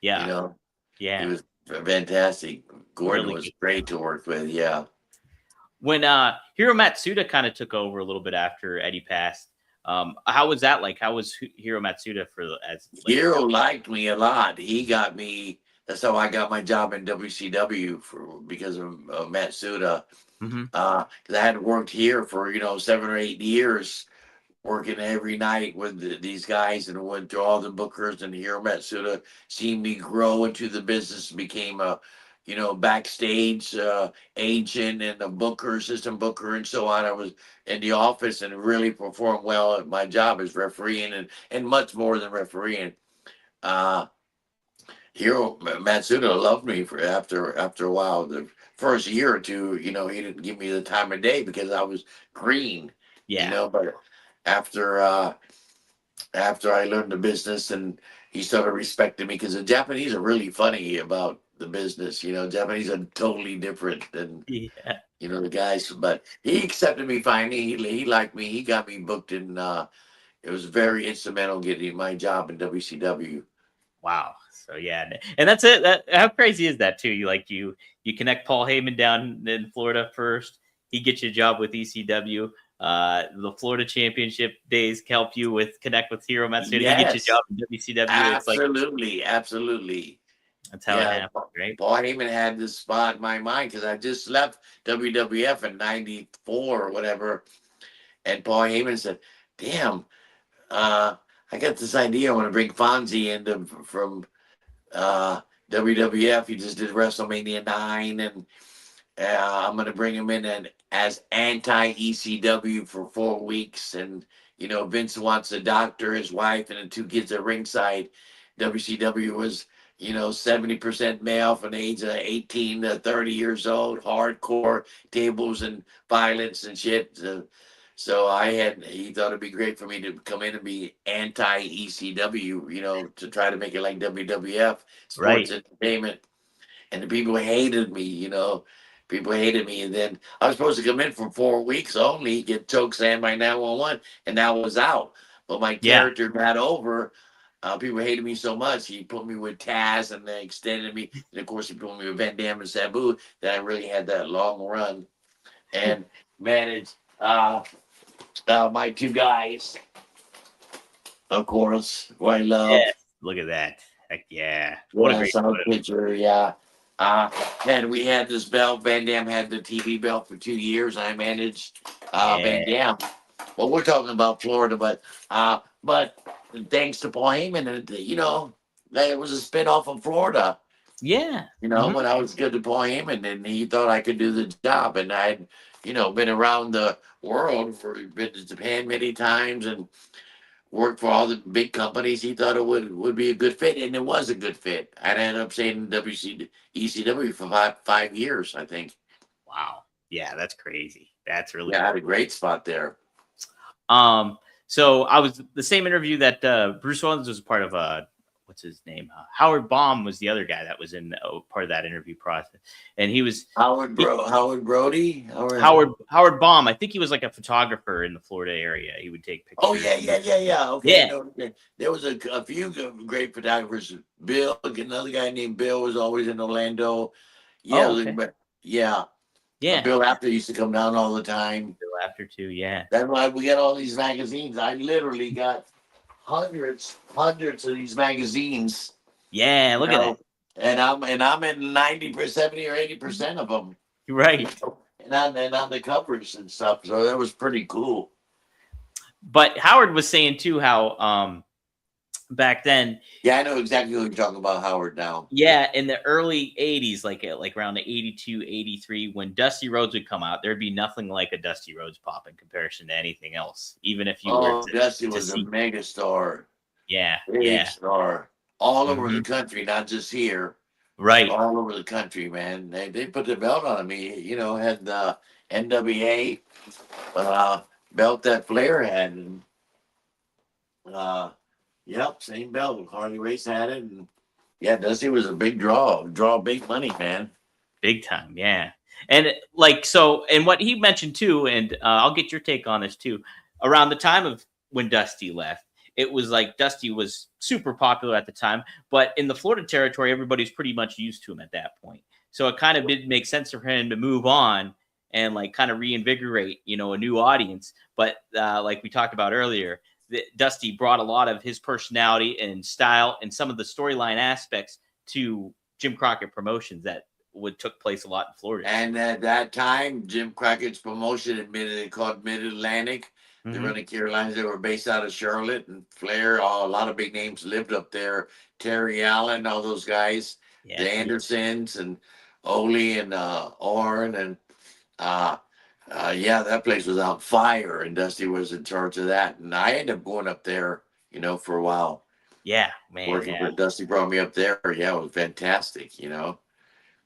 you Yeah. know. He Yeah. was fantastic. Gordon Really was good great stuff. to work with. Yeah. When Hiro Matsuda kind of took over a little bit after Eddie passed, how was that like? How was Hiro Matsuda for as like Hero liked me a lot. He got me. That's how I got my job in WCW because of Matsuda. Mhm. 'Cause I had worked here for 7 or 8 years, working every night with these guys, and went through all the bookers, and Hiro Matsuda seen me grow into the business, became a backstage agent and a booker, assistant booker, and so on. I was in the office and really performed well at my job as refereeing, and much more than refereeing. uh Hiro Matsuda loved me for after a while. The first year or two, he didn't give me the time of day because I was green, Yeah. but after after I learned the business, and he started respecting me, because the Japanese are really funny about the business. Japanese are totally different than Yeah. the guys. But he accepted me finally. He liked me. He got me booked in. It was very instrumental in getting my job in WCW. Wow. So yeah, and that's it. How crazy is that too? You connect Paul Heyman down in Florida first. He gets you a job with ECW. The Florida Championship days help you with connect with Hiro Matsuda. He gets you a Yes, job in WCW. It's like absolutely, absolutely. that's how it Yeah, happens, right? Paul Heyman had this spot in my mind because I just left WWF in '94 or whatever, and Paul Heyman said, "Damn, I got this idea. I want to bring Fonzie into from uh, WWF. He just did WrestleMania 9, and I'm going to bring him in and as anti ECW for 4 weeks. And Vince wants a doctor, his wife, and the two kids at ringside. WCW was 70% male from the age of 18 to 30 years old, hardcore tables and violence and shit. So he thought it'd be great for me to come in and be anti ECW, to try to make it like WWF, sports Right. entertainment. And the people hated me. People hated me. And then I was supposed to come in for 4 weeks only, get choke slammed by 911, and that was out. But my Yeah. character got over. People hated me so much. He put me with Taz, and then extended me. And of course, he put me with Van Dam and Sabu. That I really had that long run and managed my two guys, of course, who I love. Yes. Look at that. Heck yeah. What a Yeah, great some photo. picture, yeah. And we had this belt. Van Dam had the TV belt for 2 years. I managed Yeah. Van Dam. Well, we're talking about Florida, but thanks to Paul Heyman, and that it was a spinoff of Florida. Yeah. Hmm. When I was good to Paul Heyman, and he thought I could do the job, and I'd been around the world, been to Japan many times, and worked for all the big companies. He thought it would be a good fit, and it was a good fit. I ended up staying in ECW for five years, I think. Wow. Yeah, that's crazy. That's really Yeah, I had cool. a great spot there. So I was the same interview that Bruce Owens was a part of. what's his name? Howard Baum was the other guy that was in part of that interview process, and he was Howard Brody. Howard Baum. I think he was like a photographer in the Florida area. He would take pictures. Oh yeah. Okay, Yeah. no, there was a few great photographers. Bill, another guy named Bill, was always in Orlando. Yeah, Oh, okay. yeah. Yeah. Bill After used to come down all the time. Bill After too. Yeah. That's why we got all these magazines. I literally got hundreds of these magazines. Yeah. Look at that. And I'm in 90%, 70 or 80% of them. Right. And on the covers and stuff. So that was pretty cool. But Howard was saying too how back then. Yeah, I know exactly what you're talking about, Howard, now. Yeah, in the early 80s, like around the 82, 83, when Dusty Rhodes would come out, there'd be nothing like a Dusty Rhodes pop in comparison to anything else. Even if you were Dusty was a mega star. Yeah. Big star. All over the country, not just here. Right. All over the country, man. They put the belt on me, had the NWA belt that Flair had. And, yep, same belt. Harley Race had it. And yeah, Dusty was a big draw big money, man. Big time, yeah. And and what he mentioned too, and I'll get your take on this too, around the time of when Dusty left, it was like Dusty was super popular at the time, but in the Florida territory, everybody's pretty much used to him at that point. So it kind of did make sense for him to move on and kind of reinvigorate, a new audience. But like we talked about earlier, Dusty brought a lot of his personality and style and some of the storyline aspects to Jim Crockett Promotions that took place a lot in Florida. And at that time, Jim Crockett's promotion called Mid-Atlantic. They were in the Carolinas. They were based out of Charlotte, and Flair. A lot of big names lived up there. Terry Allen, all those guys, the Andersons and Ole and Orrin, and that place was on fire. And Dusty was in charge of that. And I ended up going up there, for a while. Yeah, man. Working with Dusty brought me up there. Yeah, it was fantastic.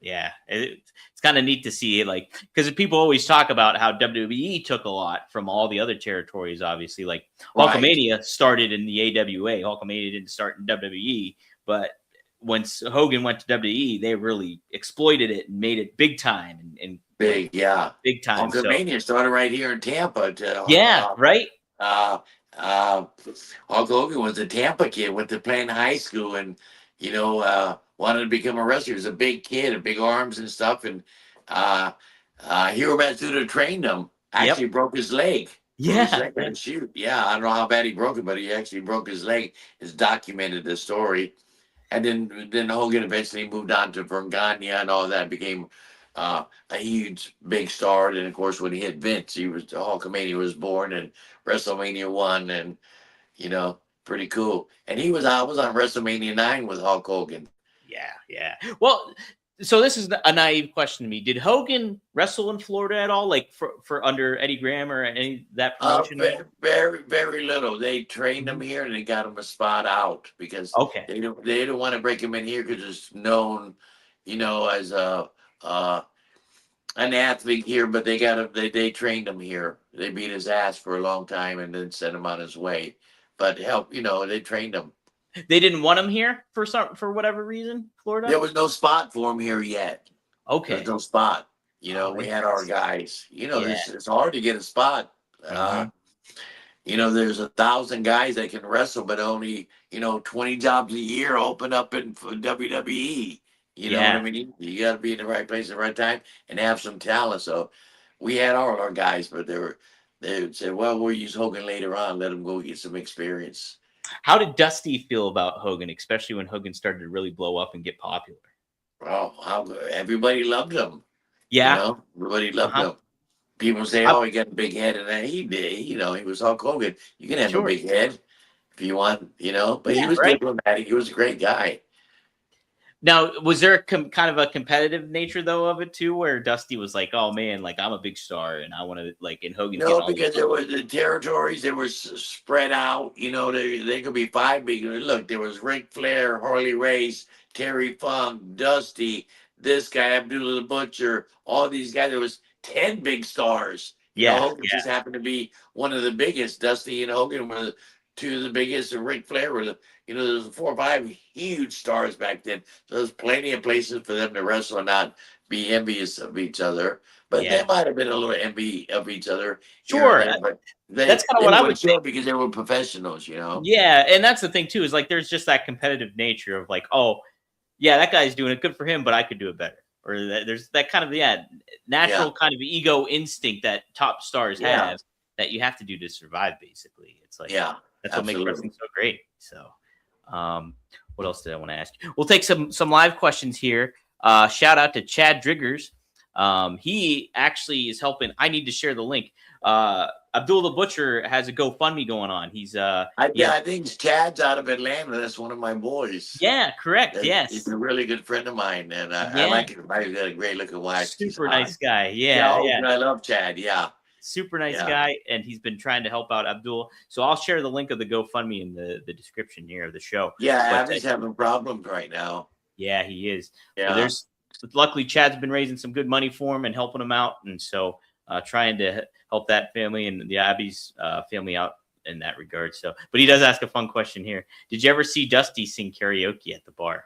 Yeah, it's kind of neat to see it, because people always talk about how WWE took a lot from all the other territories. Obviously, Hulkamania started in the AWA. Hulkamania didn't start in WWE, but once Hogan went to WWE, they really exploited it and made it big time and big time. Hulkamania started right here in Tampa. Right. Hulk Hogan was a Tampa kid, went to playing high school, and wanted to become a wrestler. He was a big kid, and big arms and stuff. And Hiro Matsuda trained him. Actually broke his leg. Shoot. Yeah, I don't know how bad he broke it, but he actually broke his leg. It's documented the story. And then Hogan eventually moved on to Vergania and all that, became a huge big star. And of course, when he hit Vince, Hulkamania was born, and WrestleMania 1, and pretty cool. And I was on WrestleMania 9 with Hulk Hogan. Yeah. Well, so this is a naive question to me. Did Hogan wrestle in Florida at all, for under Eddie Graham or any that promotion? Very, very little. They trained him here, and they got him a spot out because they don't want to break him in here because it's known, as an athlete here. But they trained him here. They beat his ass for a long time and then sent him on his way. But they trained him. They didn't want him here for whatever reason, Florida? There was no spot for him here yet. Okay. There's no spot. We had our guys. It's hard to get a spot. There's 1,000 guys that can wrestle, but only, 20 jobs a year open up in WWE. You know what I mean? You got to be in the right place at the right time and have some talent. So we had all our guys, but they said, well, we'll use Hogan later on. Let him go get some experience. How did Dusty feel about Hogan, especially when Hogan started to really blow up and get popular? Oh, everybody loved him. Yeah. Everybody loved him. People say, he got a big head. And he did. He was Hulk Hogan. You can have a big head if you want, but he was diplomatic. He was a great guy. Now, was there kind of a competitive nature, though, of it, too, where Dusty was like, oh, man, I'm a big star, and I want to, in Hogan. No, because there was the territories, they were spread out. They could be 5 big. Look, there was Ric Flair, Harley Race, Terry Funk, Dusty, this guy, Abdullah the Butcher, all these guys. There was 10 big stars. Hogan just happened to be one of the biggest. Dusty and Hogan were two of the biggest, and Ric Flair were there was 4 or 5 huge stars back then. So there's plenty of places for them to wrestle and not be envious of each other. But Yeah, they might have been a little envy of each other here and sure. there. But That's they kind of they what I wouldn't would show think. it because they were professionals. Yeah, and that's the thing too, is like there's just that competitive nature of like, oh, yeah, that guy's doing it good for him, but I could do it better. Or there's that kind of Yeah, natural kind of ego instinct that top stars yeah, have that you have to do to survive. Basically, it's like yeah, that's what makes absolutely. wrestling so great. So, what else did I want to ask you? We'll take some live questions here. Shout out to Chad Driggers. He actually is helping. I need to share the link. Abdul the Butcher has a GoFundMe going on. He has I think Chad's out of Atlanta. That's one of my boys. yeah, correct. He's Yes. a really good friend of mine, and I Yeah. like him. He's got a great looking wife. She's Super hot. nice guy. Yeah, Yeah, oh, yeah. I love Chad. Yeah, Super nice yeah. guy, and he's been trying to help out Abdul. So I'll share the link of the GoFundMe in the description here of the show. Yeah, But Abby's having problems right now. yeah, he is. But Yeah. there's luckily Chad's been raising some good money for him and helping him out, and so trying to help that family and the Abby's family out in that regard. So, but he does ask a fun question here. Did you ever see Dusty sing karaoke at the bar?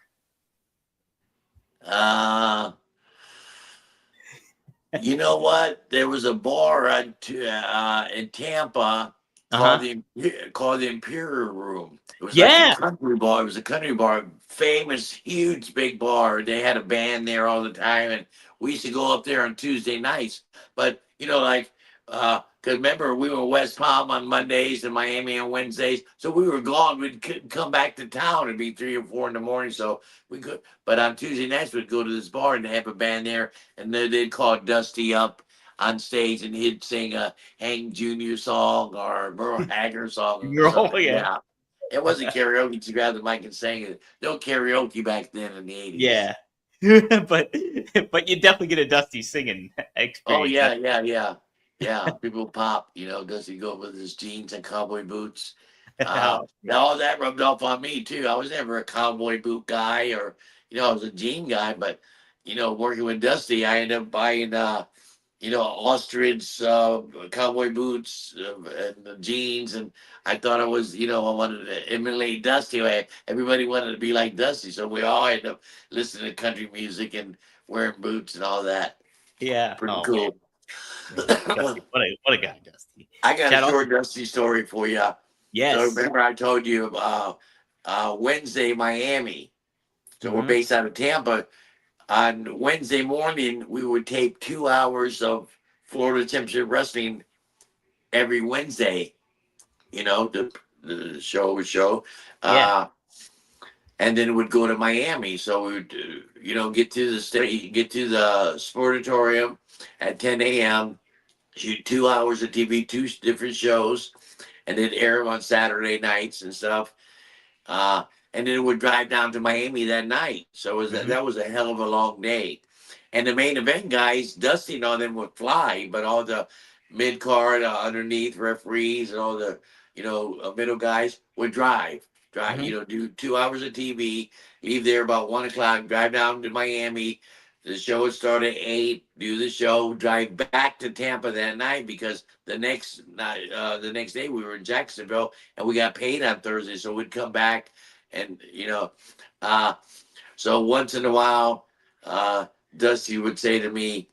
You know what? There was a bar in Tampa called Uh-huh. the Imperial Room. It was like a Yeah. country bar. It was a country bar, famous, huge, big bar. They had a band there all the time, and we used to go up there on Tuesday nights. But because remember we were in West Palm on Mondays and Miami on Wednesdays, so we were gone. We'd come back to town. It'd be 3 or 4 in the morning, so we could. But on Tuesday nights we'd go to this bar and they have a band there, and they'd call Dusty up on stage, and he'd sing a Hank Jr. song or a Merle Haggard song or Oh something. yeah. Yeah. It wasn't karaoke. You grabbed the mic and sang it. No karaoke back then in the 80s. Yeah. but you definitely get a Dusty singing Oh, experience. yeah, yeah, yeah. Yeah, people pop, does he go with his jeans and cowboy boots? All that rubbed off on me too. I was never a cowboy boot guy or, I was a jean guy, but, working with Dusty, I ended up buying, ostrich cowboy boots and the jeans. And I thought I wanted to emulate Dusty. Everybody wanted to be like Dusty. So we all ended up listening to country music and wearing boots and all that. Yeah. Pretty Oh man. cool. Dusty, what a guy, Dusty. I got a Chad, short Dusty story for you. So yes. remember I told you about Wednesday, Miami. So we're Mhm. based out of Tampa. On Wednesday morning, we would tape 2 hours of Florida Championship Wrestling every Wednesday. The show would show. Yeah. And then it would go to Miami. So we would, get to the state, get to the Sportatorium at 10 a.m., shoot 2 hours of TV, two different shows, and then air them on Saturday nights and stuff. And then it would drive down to Miami that night. So Mhm. that was a hell of a long day. And the main event guys, Dusty and all them would fly, but all the mid card, underneath referees and all the middle guys would drive. Mhm. Do 2 hours of TV, leave there about 1 o'clock, drive down to Miami. The show would start at 8. Do the show, drive back to Tampa that night because the next night, the next day we were in Jacksonville and we got paid on Thursday, so we'd come back and so once in a while, Dusty would say to me,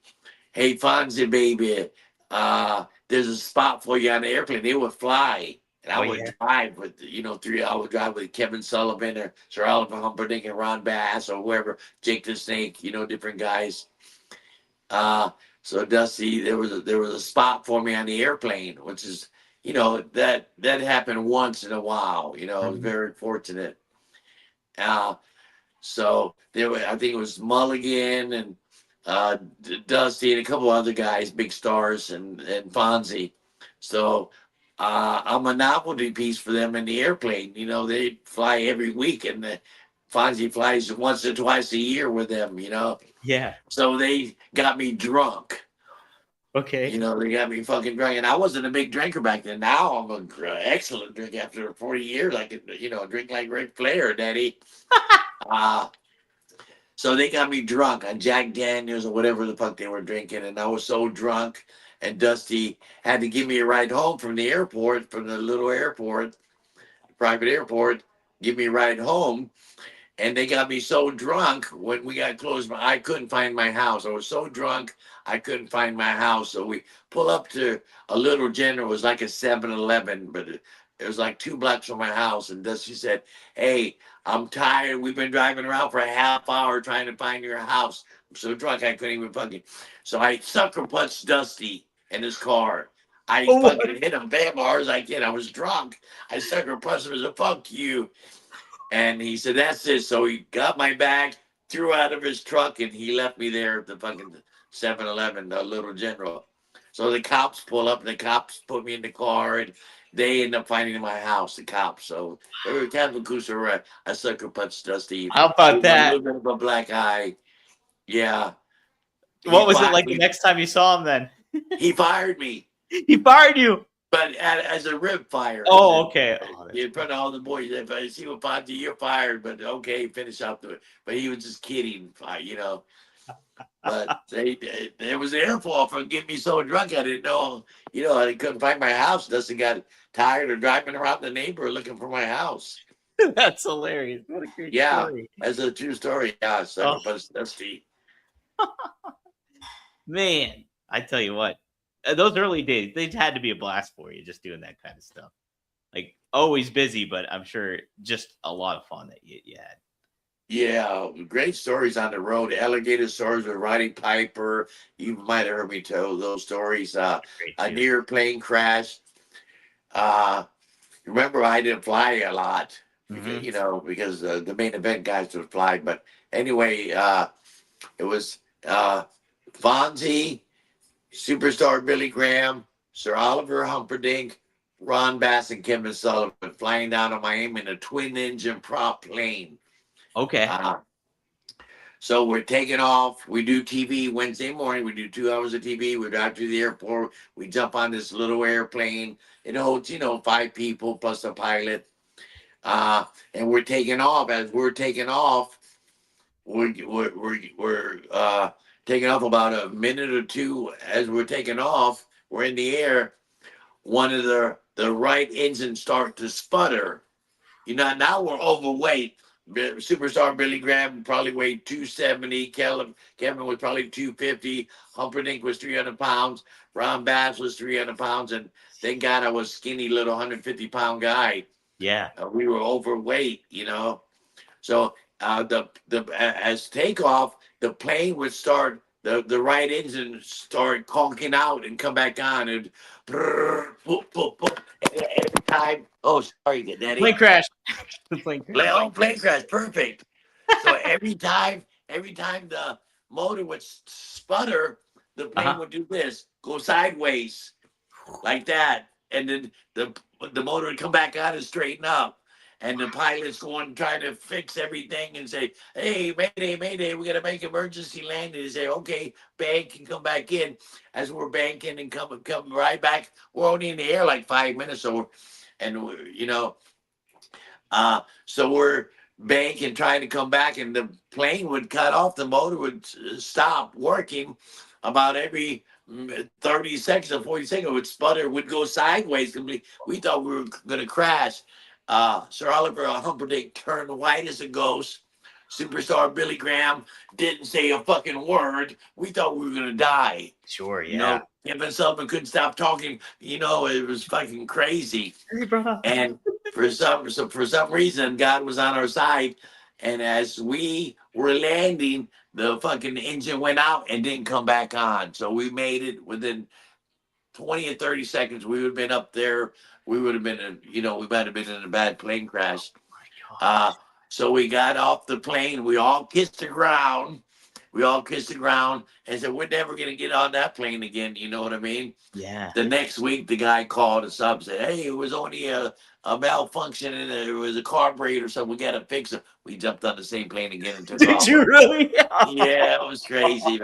"Hey Fonzie, baby, there's a spot for you on the airplane." They would fly. And I Oh would yeah. drive with, I would drive with Kevin Sullivan or Sir Oliver Humperdinck and Ron Bass or whoever, Jake the Snake, different guys. So Dusty, there was a spot for me on the airplane, which is, that happened once in a while. I was Mhm. very fortunate. Uh, so I think it was Mulligan and Dusty and a couple other guys, big stars, and Fonzie. So I'm a novelty piece for them in the airplane. They fly every week, and Fonzie flies once or twice a year with them. Yeah. So they got me drunk. Okay. They got me fucking drunk, and I wasn't a big drinker back then. Now I'm an excellent drink. After 40 years, I can, drink like Ric Flair, Daddy. Uh, So they got me drunk on Jack Daniels or whatever the fuck they were drinking, and I was so drunk. And Dusty had to give me a ride home from the airport, from the little airport. private airport, give me a ride home. And they got me so drunk when we got close, I couldn't find my house. I was so drunk, I couldn't find my house. So we pull up to a little general. It was like a 7-Eleven, but it was like 2 blocks from my house. And Dusty said, "Hey, I'm tired. We've been driving around for a half hour trying to find your house. I'm so drunk I couldn't even fucking." So I sucker punched Dusty in his car. I Oh, fucking hit him bam hard as I can. I was drunk. I sucker punched him as a fuck you. And he said, "That's it." So he got my bag, threw out of his truck, and he left me there at the fucking 7-Eleven, the Little General. So the cops pull up, and the cops put me in the car, and they end up finding my house, the cops. So they were kind of a cooser. I sucker punched Dusty. how Gave about him a that? little bit of a black eye. Yeah. He What was it fired like the me. next time you saw him then? He fired me. He fired you. But as a rib fire, Oh, okay. Oh, that's in front of all the boys, if I see what Fonzie, you're fired. But okay, finish up to it. But he was just kidding, you know. But it was their fault for getting me so drunk. I didn't know, you know, I couldn't find my house. Dustin got tired of driving around the neighborhood looking for my house. That's hilarious. What a great Yeah, story. that's a true story. Yeah, so but Dusty. Man, I tell you what, those early days, they had to be a blast for you just doing that kind of stuff. Like always busy, but I'm sure just a lot of fun that you had. Yeah, great stories on the road. Alligator stories with Roddy Piper. You might have heard me tell those stories. Great A too. near plane crash. Remember, I didn't fly a lot, because, you know, because the main event guys would fly. But anyway, it was Fonzie, Superstar Billy Graham, Sir Oliver Humperdinck, Ron Bass, and Kevin Sullivan flying down to Miami in a twin-engine prop plane. Okay. So we're taking off. We do TV Wednesday morning. We do 2 hours of TV. We drive to the airport. We jump on this little airplane. It holds, 5 people plus a pilot. And we're taking off. As we're taking off, we're taking off about a minute or two. As we're taking off, we're in the air. One of the right engines start to sputter. Now we're overweight. Superstar Billy Graham probably weighed 270. Kevin was probably 250. Humperdinck was 300 pounds. Ron Bass was 300 pounds. And thank God I was skinny little 150-pound guy. Yeah. We were overweight, So as takeoff, the plane would start. The right engine start conking out and come back on. And every time. Oh, sorry, Daddy. Plane crash. The plane crash. Plane crash, perfect. So every time the motor would sputter, the plane would do this, go sideways, like that, and then the motor would come back on and straighten up. And the pilot's going trying to fix everything and say, "Hey, mayday, mayday, we got to make emergency landing." They say, "Okay, bank and come back in." As we're banking and come right back, we're only in the air like 5 minutes, so we're banking, trying to come back, and the plane would cut off. The motor would stop working about every 30 seconds or 40 seconds. It would sputter, would go sideways. We thought we were going to crash. Sir Oliver Humperdinck turned white as a ghost. Superstar Billy Graham didn't say a fucking word. We thought we were going to die. Sure, yeah. Kevin Sullivan couldn't stop talking. It was fucking crazy. Hey, brother. And for some reason, God was on our side. And as we were landing, the fucking engine went out and didn't come back on. So we made it within 20 or 30 seconds. We would have been up there. We would have been, we might have been in a bad plane crash. So we got off the plane. We all kissed the ground. And said, "We're never going to get on that plane again." You know what I mean? Yeah. The next week, the guy called us up and said, "Hey, it was only a malfunction and it was a carburetor, so we got to fix it." We jumped on the same plane again and took off. Did you really? Yeah, it was crazy.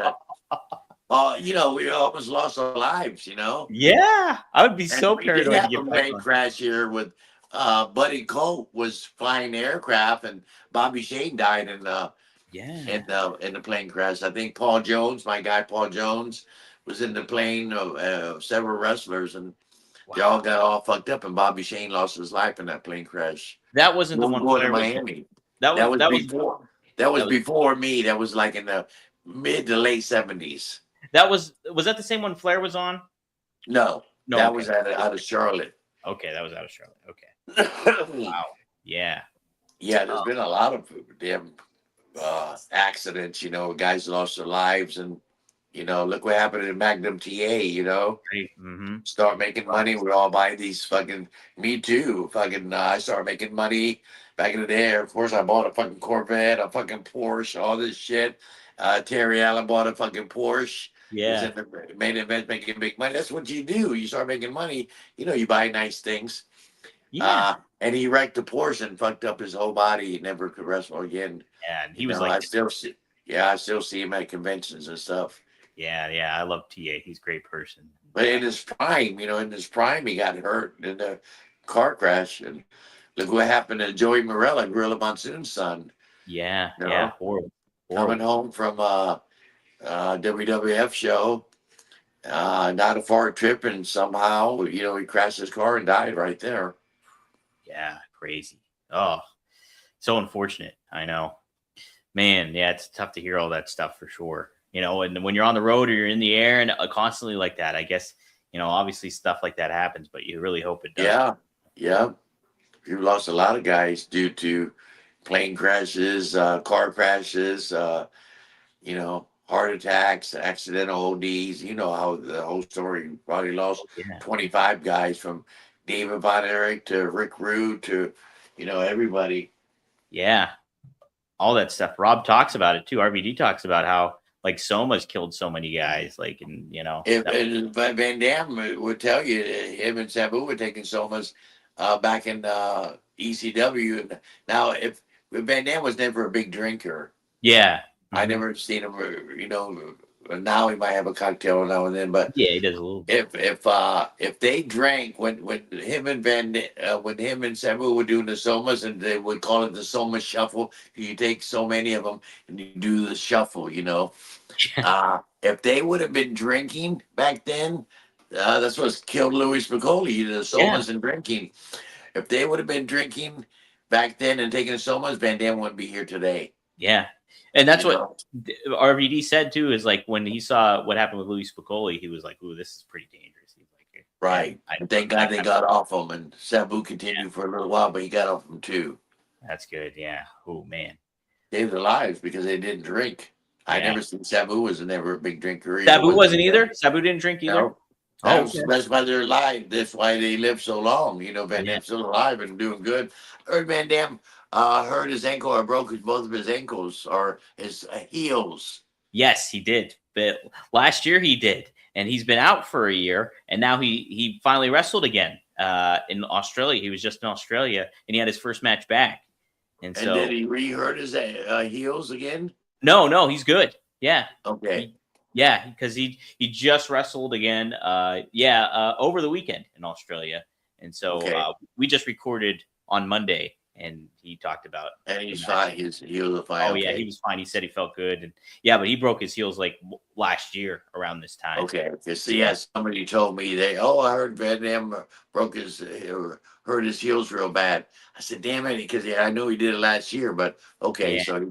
But, we almost lost our lives, Yeah. I would be so we did paranoid to have a get back plane on. crash here with Buddy Colt was flying aircraft, and Bobby Shane died in the plane crash. I think Paul Jones, my guy Paul Jones, was in the plane of several wrestlers, and They all got all fucked up, and Bobby Shane lost his life in that plane crash. That wasn't the one Going to Flair was. Miami. That That was was that was before. That was that was before me. That was like in the mid to late 70s. was that the same one Flair was on? No, No, that okay. was out of Charlotte. Okay, that was out of Charlotte. Okay. Wow. Yeah. Yeah, there's been a lot of damn accidents. Guys lost their lives, and look what happened in Magnum TA. Right. Mm-hmm. Start making money. We're all buying these fucking. Me too. Fucking. I started making money back in the day. Of course, I bought a fucking Corvette, a fucking Porsche, all this shit. Terry Allen bought a fucking Porsche. He was Yeah. in the main event making big money. That's what you do. You start making money. You buy nice things. Yeah. And he wrecked the Porsche and fucked up his whole body. He never could wrestle again. Yeah. And he was like, I still see him at conventions and stuff. yeah. I love TA. He's a great person. But in his prime, he got hurt in a car crash. And look what happened to Joey Morella, Gorilla Monsoon's son. Yeah. You know, Yeah. Horrible. Coming home from a WWF show, not a far trip, and somehow, he crashed his car and died right there. Yeah. Crazy. Oh, so unfortunate. I know. Man, yeah, it's tough to hear all that stuff for sure. And when you're on the road or you're in the air and constantly like that, I guess, obviously stuff like that happens, but you really hope it does. Yeah. We've lost a lot of guys due to plane crashes, car crashes, heart attacks, accidental ODs. You know how the whole story. Probably lost 25 guys from David Von Erich to Rick Rude to, everybody. Yeah. All that stuff. Rob talks about it too. RVD talks about how like Soma's killed so many guys. Like, and If Van Dam would tell you, him and Sabu were taking Somas back in ECW. And now, if Van Dam was never a big drinker, yeah, I never seen him. Now he might have a cocktail now and then, but yeah, he does a little. If they drank when him and Sabu were doing the Somas, and they would call it the Soma Shuffle. You take so many of them and you do the shuffle. If they would have been drinking back then, that's what killed Louis Spicoli, the Somas and drinking. If they would have been drinking back then and taking the Somas, Van Dam wouldn't be here today. Yeah. And that's what RVD said too, is like when he saw what happened with Louis Spicoli, he was like, ooh, this is pretty dangerous. He's like, right. Thank God they got off him, and Sabu continued for a little while, but he got off him too. That's good. Yeah. Oh man. Saved their lives because they didn't drink. I never seen Sabu was never a big drinker either. Sabu wasn't either? Sabu didn't drink either? No. That's why they're alive. That's why they live so long. Van Dam's still alive and doing good. Heard Van Dam hurt his ankle or broke both of his ankles or his heels. Yes, he did. But last year he did. And he's been out for a year. And now he finally wrestled again in Australia. He was just in Australia and he had his first match back. And did he re-hurt his heels again? No, he's good. Yeah. Okay. Because he just wrestled again. Over the weekend in Australia. And so we just recorded on Monday. And he talked about, and he's fine. His heels are fine. Oh yeah, he was fine. He said he felt good, and but he broke his heels like last year around this time. Okay, somebody told me I heard Van Dam broke hurt his heels real bad. I said, damn it, because I knew he did it last year, but okay, so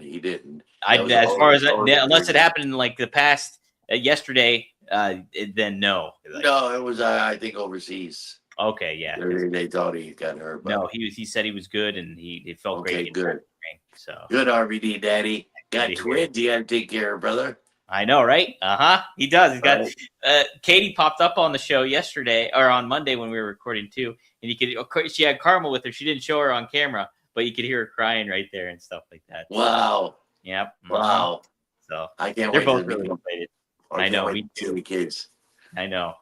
he didn't. Unless it happened in like the past yesterday, then no. No, it was I think overseas. Okay, yeah. They thought he got hurt. But no, he said he was good and he felt great. Good. So good, RVD Daddy. Got twins you got to take care of, brother. I know, right? He does. He's got Katie popped up on the show yesterday or on Monday when we were recording too, and she had Karma with her. She didn't show her on camera, but you could hear her crying right there and stuff like that. Wow. Yep. Wow. So I can't they're wait. They're both really excited. I know. We two kids. I know.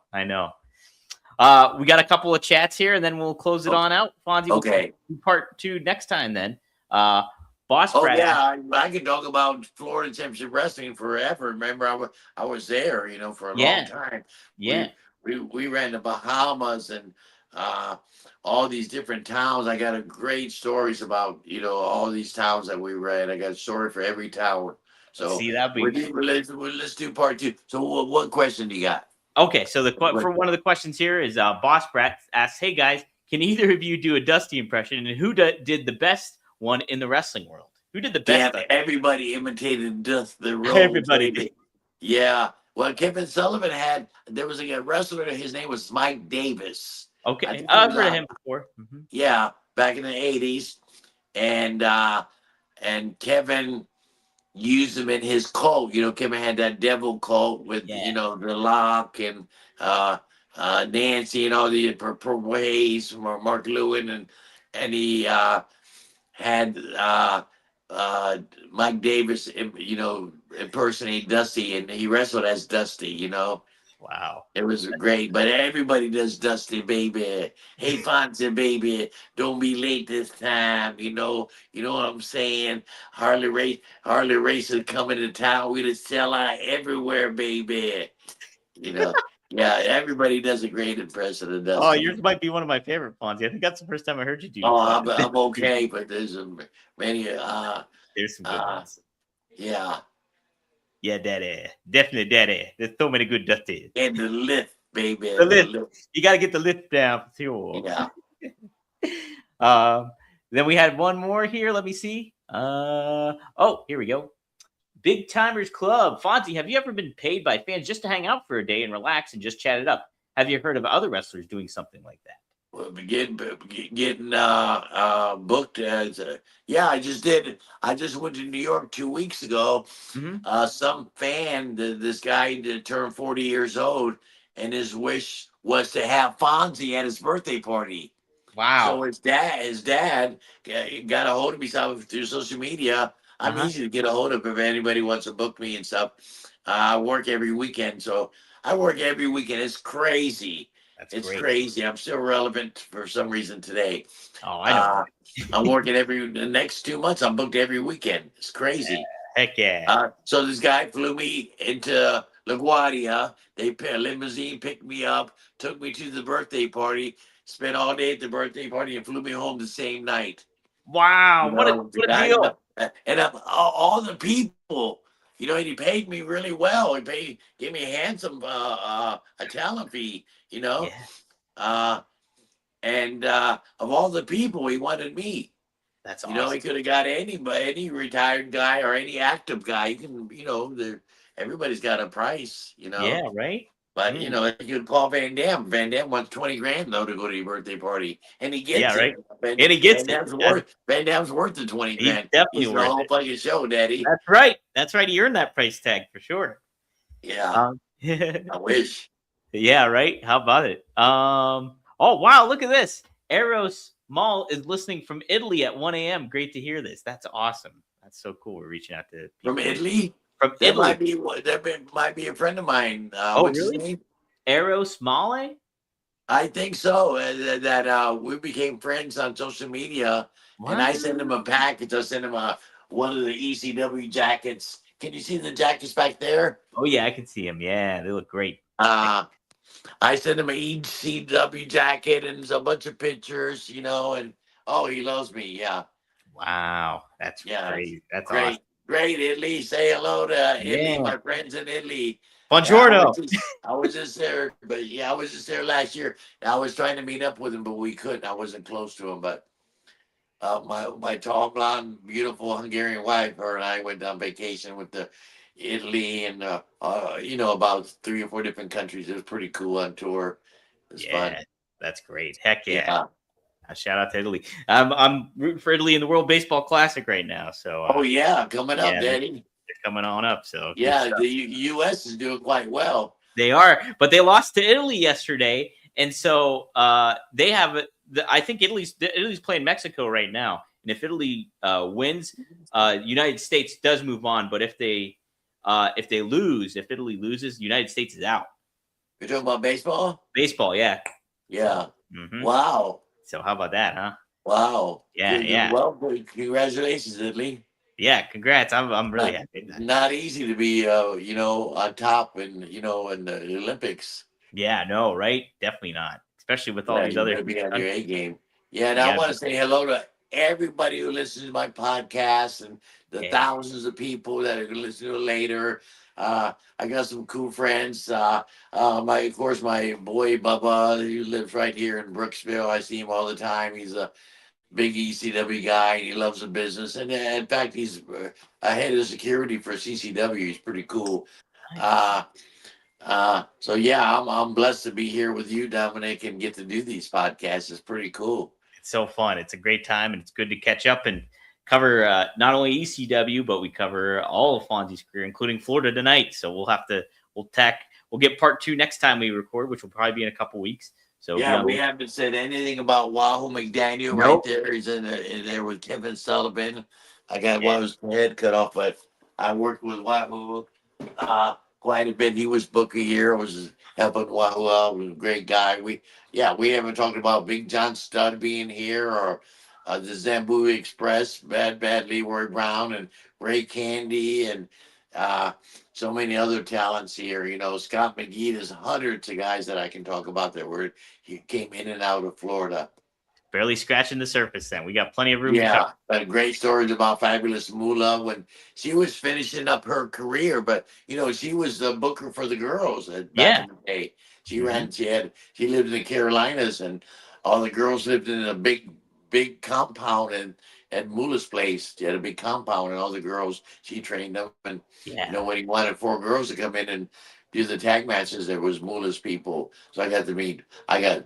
We got a couple of chats here, and then we'll close it on out. Fonzie, okay. Part 2 next time then. Boss Brad. I can talk about Florida Championship Wrestling forever. Remember, I was there, for a long time. Yeah. We ran the Bahamas and all these different towns. I got great stories about, all these towns that we ran. I got a story for every town. So see, that'd be let's do part 2. So what question do you got? Okay, so for one of the questions here is Boss Brat asks, "Hey guys, can either of you do a Dusty impression? And who did the best one in the wrestling world? Who did the best? Damn, everybody imitated Dusty Rhodes, Everybody did. baby. Yeah. Well, Kevin Sullivan there was a wrestler, his name was Mike Davis. I Okay, think he I've was heard of him before. yeah, back in the 80s. And Kevin used him in his cult. Kevin had that devil cult with, Yeah, the Lock and uh, Nancy and all the Purple Haze from Mark Lewin. And he had Mike Davis, impersonate Dusty, and he wrestled as Dusty. wow. It was great, but everybody does Dusty, baby. Hey, Fonzie, baby, don't be late this time. You know what I'm saying? Harley Racer coming to town. We just sell out everywhere, baby. You know, yeah, everybody does a great impression of Oh, Dusty. yours might be one of my favorite Fonzie. I think that's the first time I heard you do. Oh, I'm okay, but there's many. There's some good ones. Yeah, Yeah, daddy, definitely, daddy. There's so many good Dusties. and the lift, baby, The the lift. lift. You got to get the lift down for sure. Yeah. Then we had one more here. Let me see. Oh, here we go. Big Timers Club. Fonzie, have you ever been paid by fans just to hang out for a day and relax and just chat it up? Have you heard of other wrestlers doing something like that? Well, getting booked as yeah, I just did. I just went to New York 2 weeks ago. Mm-hmm. Some fan, this guy that turned 40 years old, and his wish was to have Fonzie at his birthday party. So Wow. his dad got a hold of me through social media. I'm Uh-huh. easy to get a hold of if anybody wants to book me and stuff. I work every weekend, so I work every weekend. It's crazy. That's It's great. crazy. I'm still relevant for some reason today. Oh, I know. Uh, I'm working the next 2 months. I'm booked every weekend. It's crazy. Heck yeah. So this guy flew me into LaGuardia. A limousine picked me up, took me to the birthday party, spent all day at the birthday party, and flew me home the same night. Wow. What a The what a guy deal. and all the people. And he paid me really well. Gave me a handsome a talent fee. Yeah, Uh, and of all the people, he wanted me. that's He awesome. could have got any retired guy or any active guy. Everybody's got a price. Yeah, right? But Mm. you could call Van Dam. Van Dam wants 20 grand though to go to your birthday party, and he Yeah, gets right. it. And he gets it. Van Dam's worth the 20 He's grand. definitely He's the worth whole it. fucking show, Daddy. That's right. That's right. He earned that price tag for sure. Yeah, Yeah, I wish. right. How about it? Oh wow, look at this. Eros Mall is listening from Italy at 1 a.m. Great to hear this. That's awesome. That's so cool. We're reaching out to people From Italy. from That Italy. might be a friend of mine. Oh, What's his really? name? Eros Mall? I think so. We became friends on social media, and I sent him a package. I sent him one of the ECW jackets. Can you see the jackets back there? Oh yeah, I can see him. Yeah, they look great. I sent him an ECW jacket and a bunch of pictures, and oh, he loves me. Yeah, Wow, that's yeah, crazy. That's awesome. great, Italy. Say hello to Italy, Yeah. my friends in Italy. Yeah, Buongiorno. I was just there, but yeah, I was just there last year. I was trying to meet up with him, but we couldn't. I wasn't close to him. But my tall, blonde, beautiful Hungarian wife, her and I went on vacation with the Italy and about 3 or 4 different countries. It was pretty cool on tour. It was fun. Yeah, that's great. Heck yeah. Yeah. A shout out to Italy. I'm rooting for Italy in the World Baseball Classic right now. So Oh yeah, coming up, yeah, Daddy. they're coming on up. So good Yeah, stuff. the U.S. is doing quite well. They are, but they lost to Italy yesterday, and so they have. I think Italy's playing Mexico right now, and if Italy wins, United States does move on. But if Italy loses, United States is out. You're talking about baseball? Baseball, yeah. Yeah. Mm-hmm. Wow. So how about that, huh? Wow. Yeah, yeah. Well, congratulations, Italy. Yeah, congrats. I'm really happy. Not easy to be, on top in the Olympics. Yeah, no, right? Definitely not. Especially with all these You other gotta be on your countries. A game. Yeah, and I want to say hello to everybody who listens to my podcast and the thousands of people that are going to listen to it later. I got some cool friends. Of course, my boy Bubba, who lives right here in Brooksville. I see him all the time. He's a big ECW guy, and he loves the business. And in fact, he's head of security for CCW. He's pretty cool. Nice. Uh, so yeah, I'm blessed to be here with you, Dominic, and get to do these podcasts. It's pretty cool. It's so fun. It's a great time, and it's good to catch up and cover not only ECW, but we cover all of Fonzie's career, including Florida tonight. So we'll get part 2 next time we record, which will probably be in a couple weeks. So Yeah, we haven't said anything about Wahoo McDaniel right there. He's in there with Kevin Sullivan. I got Wahoo's head cut off, but I worked with Wahoo quite a bit. He was booker here. I was helping Wahoo out. He was a great guy. We haven't talked about Big John Studd being here or the Zambu Express, Bad Leroy Brown and Ray Candy and so many other talents here. Scott McGee. There's hundreds of guys that I can talk about that he came in and out of Florida. Barely scratching the surface then. We got plenty of room to cover. Great stories about Fabulous Moolah when she was finishing up her career, but she was the booker for the girls back in the day. She lived in the Carolinas, and all the girls lived in a big compound at Moolah's place. She had a big compound, and all the girls, she trained them. And when he wanted 4 girls to come in and do the tag matches, there was Moolah's people. So I got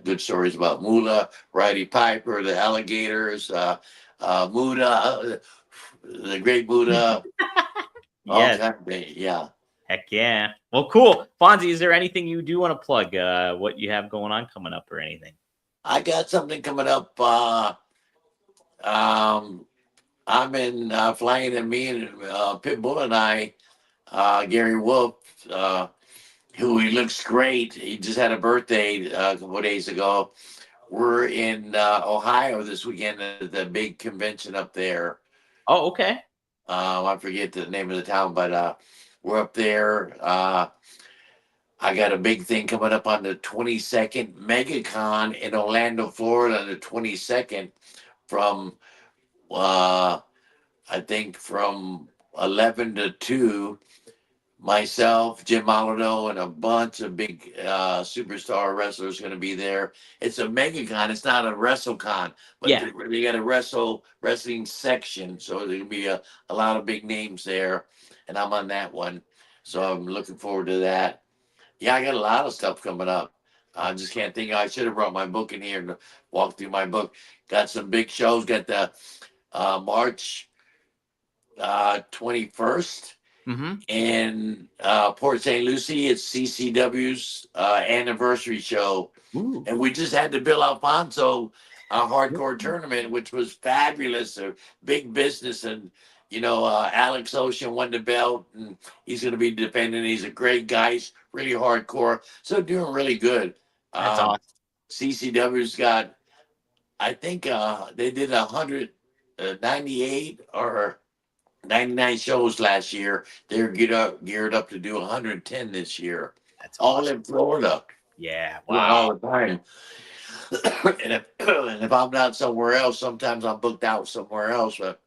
good stories about Moolah, Roddy Piper, the Alligators, Muda, the great Muda. Yeah. Heck yeah. Well, cool. Fonzie, is there anything you do want to plug? What you have going on coming up or anything? I got something coming up. I'm in flying, and me and Pitbull and I, Gary Wolf, who he looks great. He just had a birthday a couple of days ago. We're in Ohio this weekend at the big convention up there. Oh, okay. I forget the name of the town, but we're up there. I got a big thing coming up on the 22nd, MegaCon in Orlando, Florida, on the 22nd from, I think from 11 to 2. Myself, Jim Molyneux, and a bunch of big superstar wrestlers going to be there. It's a MegaCon. It's not a WrestleCon, but they got a wrestling section. So there's going to be a lot of big names there, and I'm on that one. So I'm looking forward to that. Yeah, I got a lot of stuff coming up. I just can't think. I should have brought my book in here and walked through my book. Got some big shows. Got the March 21st. In Port St. Lucie. It's CCW's anniversary show. Ooh. And we just had the Bill Alfonso hardcore tournament, which was fabulous. A big business. And, Alex Ocean won the belt, and he's going to be defending. He's a great guy. He's really hardcore. So doing really good. That's awesome. CCW's got, I think they did 198 or 99 shows last year. They're geared up to do 110 this year. That's all awesome. In Florida. Yeah, wow. All the time. and if I'm not somewhere else, sometimes I'm booked out somewhere else. But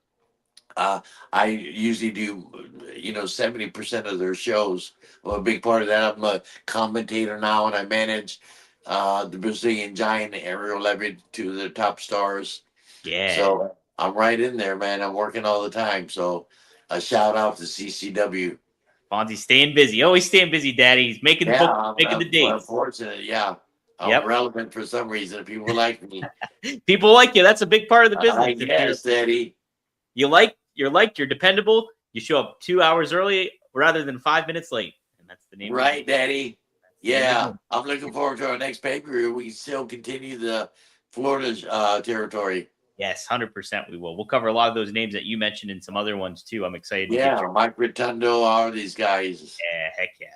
I usually do, 70% of their shows. Well, a big part of that, I'm a commentator now, and I manage the Brazilian Giant, Ariel Levitt, to the top stars. Yeah. So I'm right in there, man. I'm working all the time. So a shout out to CCW. Fonzie staying busy. Always staying busy, Daddy. He's making the book, making the dates. Unfortunately, yeah. I'm relevant for some reason. People like me. People like you. That's a big part of the business. Yes, Daddy. You're dependable. You show up 2 hours early rather than 5 minutes late. And that's the name. Right, Daddy. Yeah. I'm looking forward to our next pay-per-view. We still continue the Florida territory. Yes, 100% we will. We'll cover a lot of those names that you mentioned and some other ones too. I'm excited. Mike Rotundo, all these guys. Yeah, heck yeah.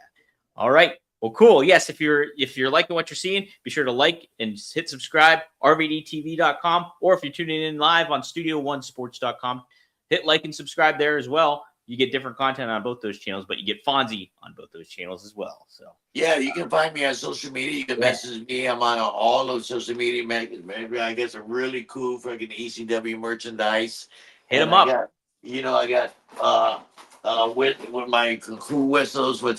All right. Well, cool. Yes, if you're liking what you're seeing, be sure to like and hit subscribe, rvdtv.com, or if you're tuning in live on studio1sports.com, hit like and subscribe there as well. You get different content on both those channels, but you get Fonzie on both those channels as well. So yeah, you can find me on social media. You can message me. I'm on all those social media. Maybe I get some really cool freaking ECW merchandise. Hit them up. I got with my crew whistles, which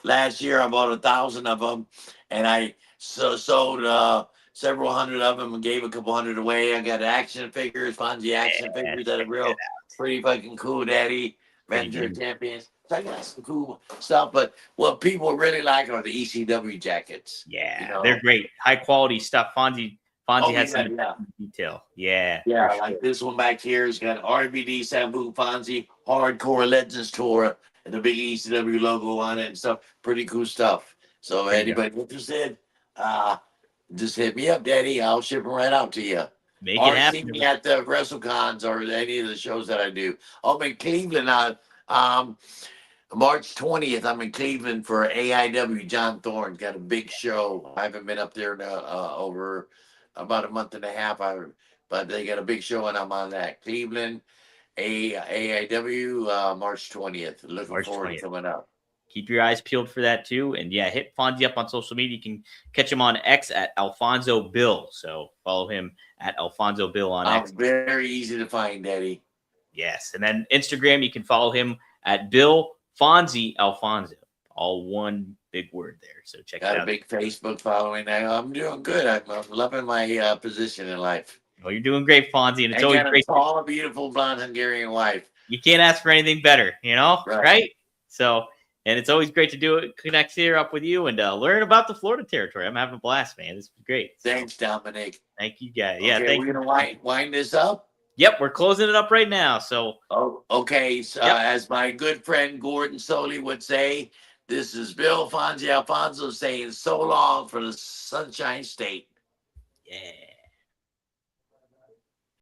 last year I bought 1,000 of them, and I sold several hundred of them and gave a couple hundred away. I got action figures, Fonzie action Yeah, figures that are check that real pretty fucking cool, Daddy. pretty Venture good. champions. So I got some cool stuff, but what people really like are the ECW jackets. You Yeah, they're know, great, high quality stuff. Fonzie oh has some yeah, yeah. detail. Yeah, for Yeah, sure. like this one back here has got RBD Sabu Fonzie Hardcore Legends Tour and the big ECW logo on it and stuff. Pretty cool stuff. So There you go. anybody interested, uh, just hit me up, Daddy. I'll ship them right out to you. Make it Or see happen. me at the WrestleCons or any of the shows that I do. I'm in Cleveland on March 20th. I'm in Cleveland for AIW. John Thorne's got a big show. I haven't been up there in, over about a month and a half. But they got a big show and I'm on that. Cleveland AIW March 20th. Looking March forward to 20th. coming up. Keep your eyes peeled for that too. And yeah, hit Fonzie up on social media. You can catch him on X at Alfonso Bill. So follow him at Alfonso Bill on X. Very easy to find, Daddy. Yes. And then Instagram, you can follow him at Bill Fonzie Alfonso. All one big word there. So check Got it a out. big Facebook following. I'm doing good. I'm loving my position in life. Well, you're doing great, Fonzie. And it's I always got a great. tall, beautiful, blonde Hungarian wife. You can't ask for anything better, Right. right? So, and it's always great to do it, connect here up with you and learn about the Florida territory. I'm having a blast, man. This is great. So, Thanks, Dominic. thank you, guys. Okay, Yeah, thank we're you. gonna wind this up. Yep, we're closing it up right now. So, Oh, okay. So, yep. as my good friend Gordon Soley would say, this is Bill Fonzie Alfonso saying so long for the Sunshine State. Yeah.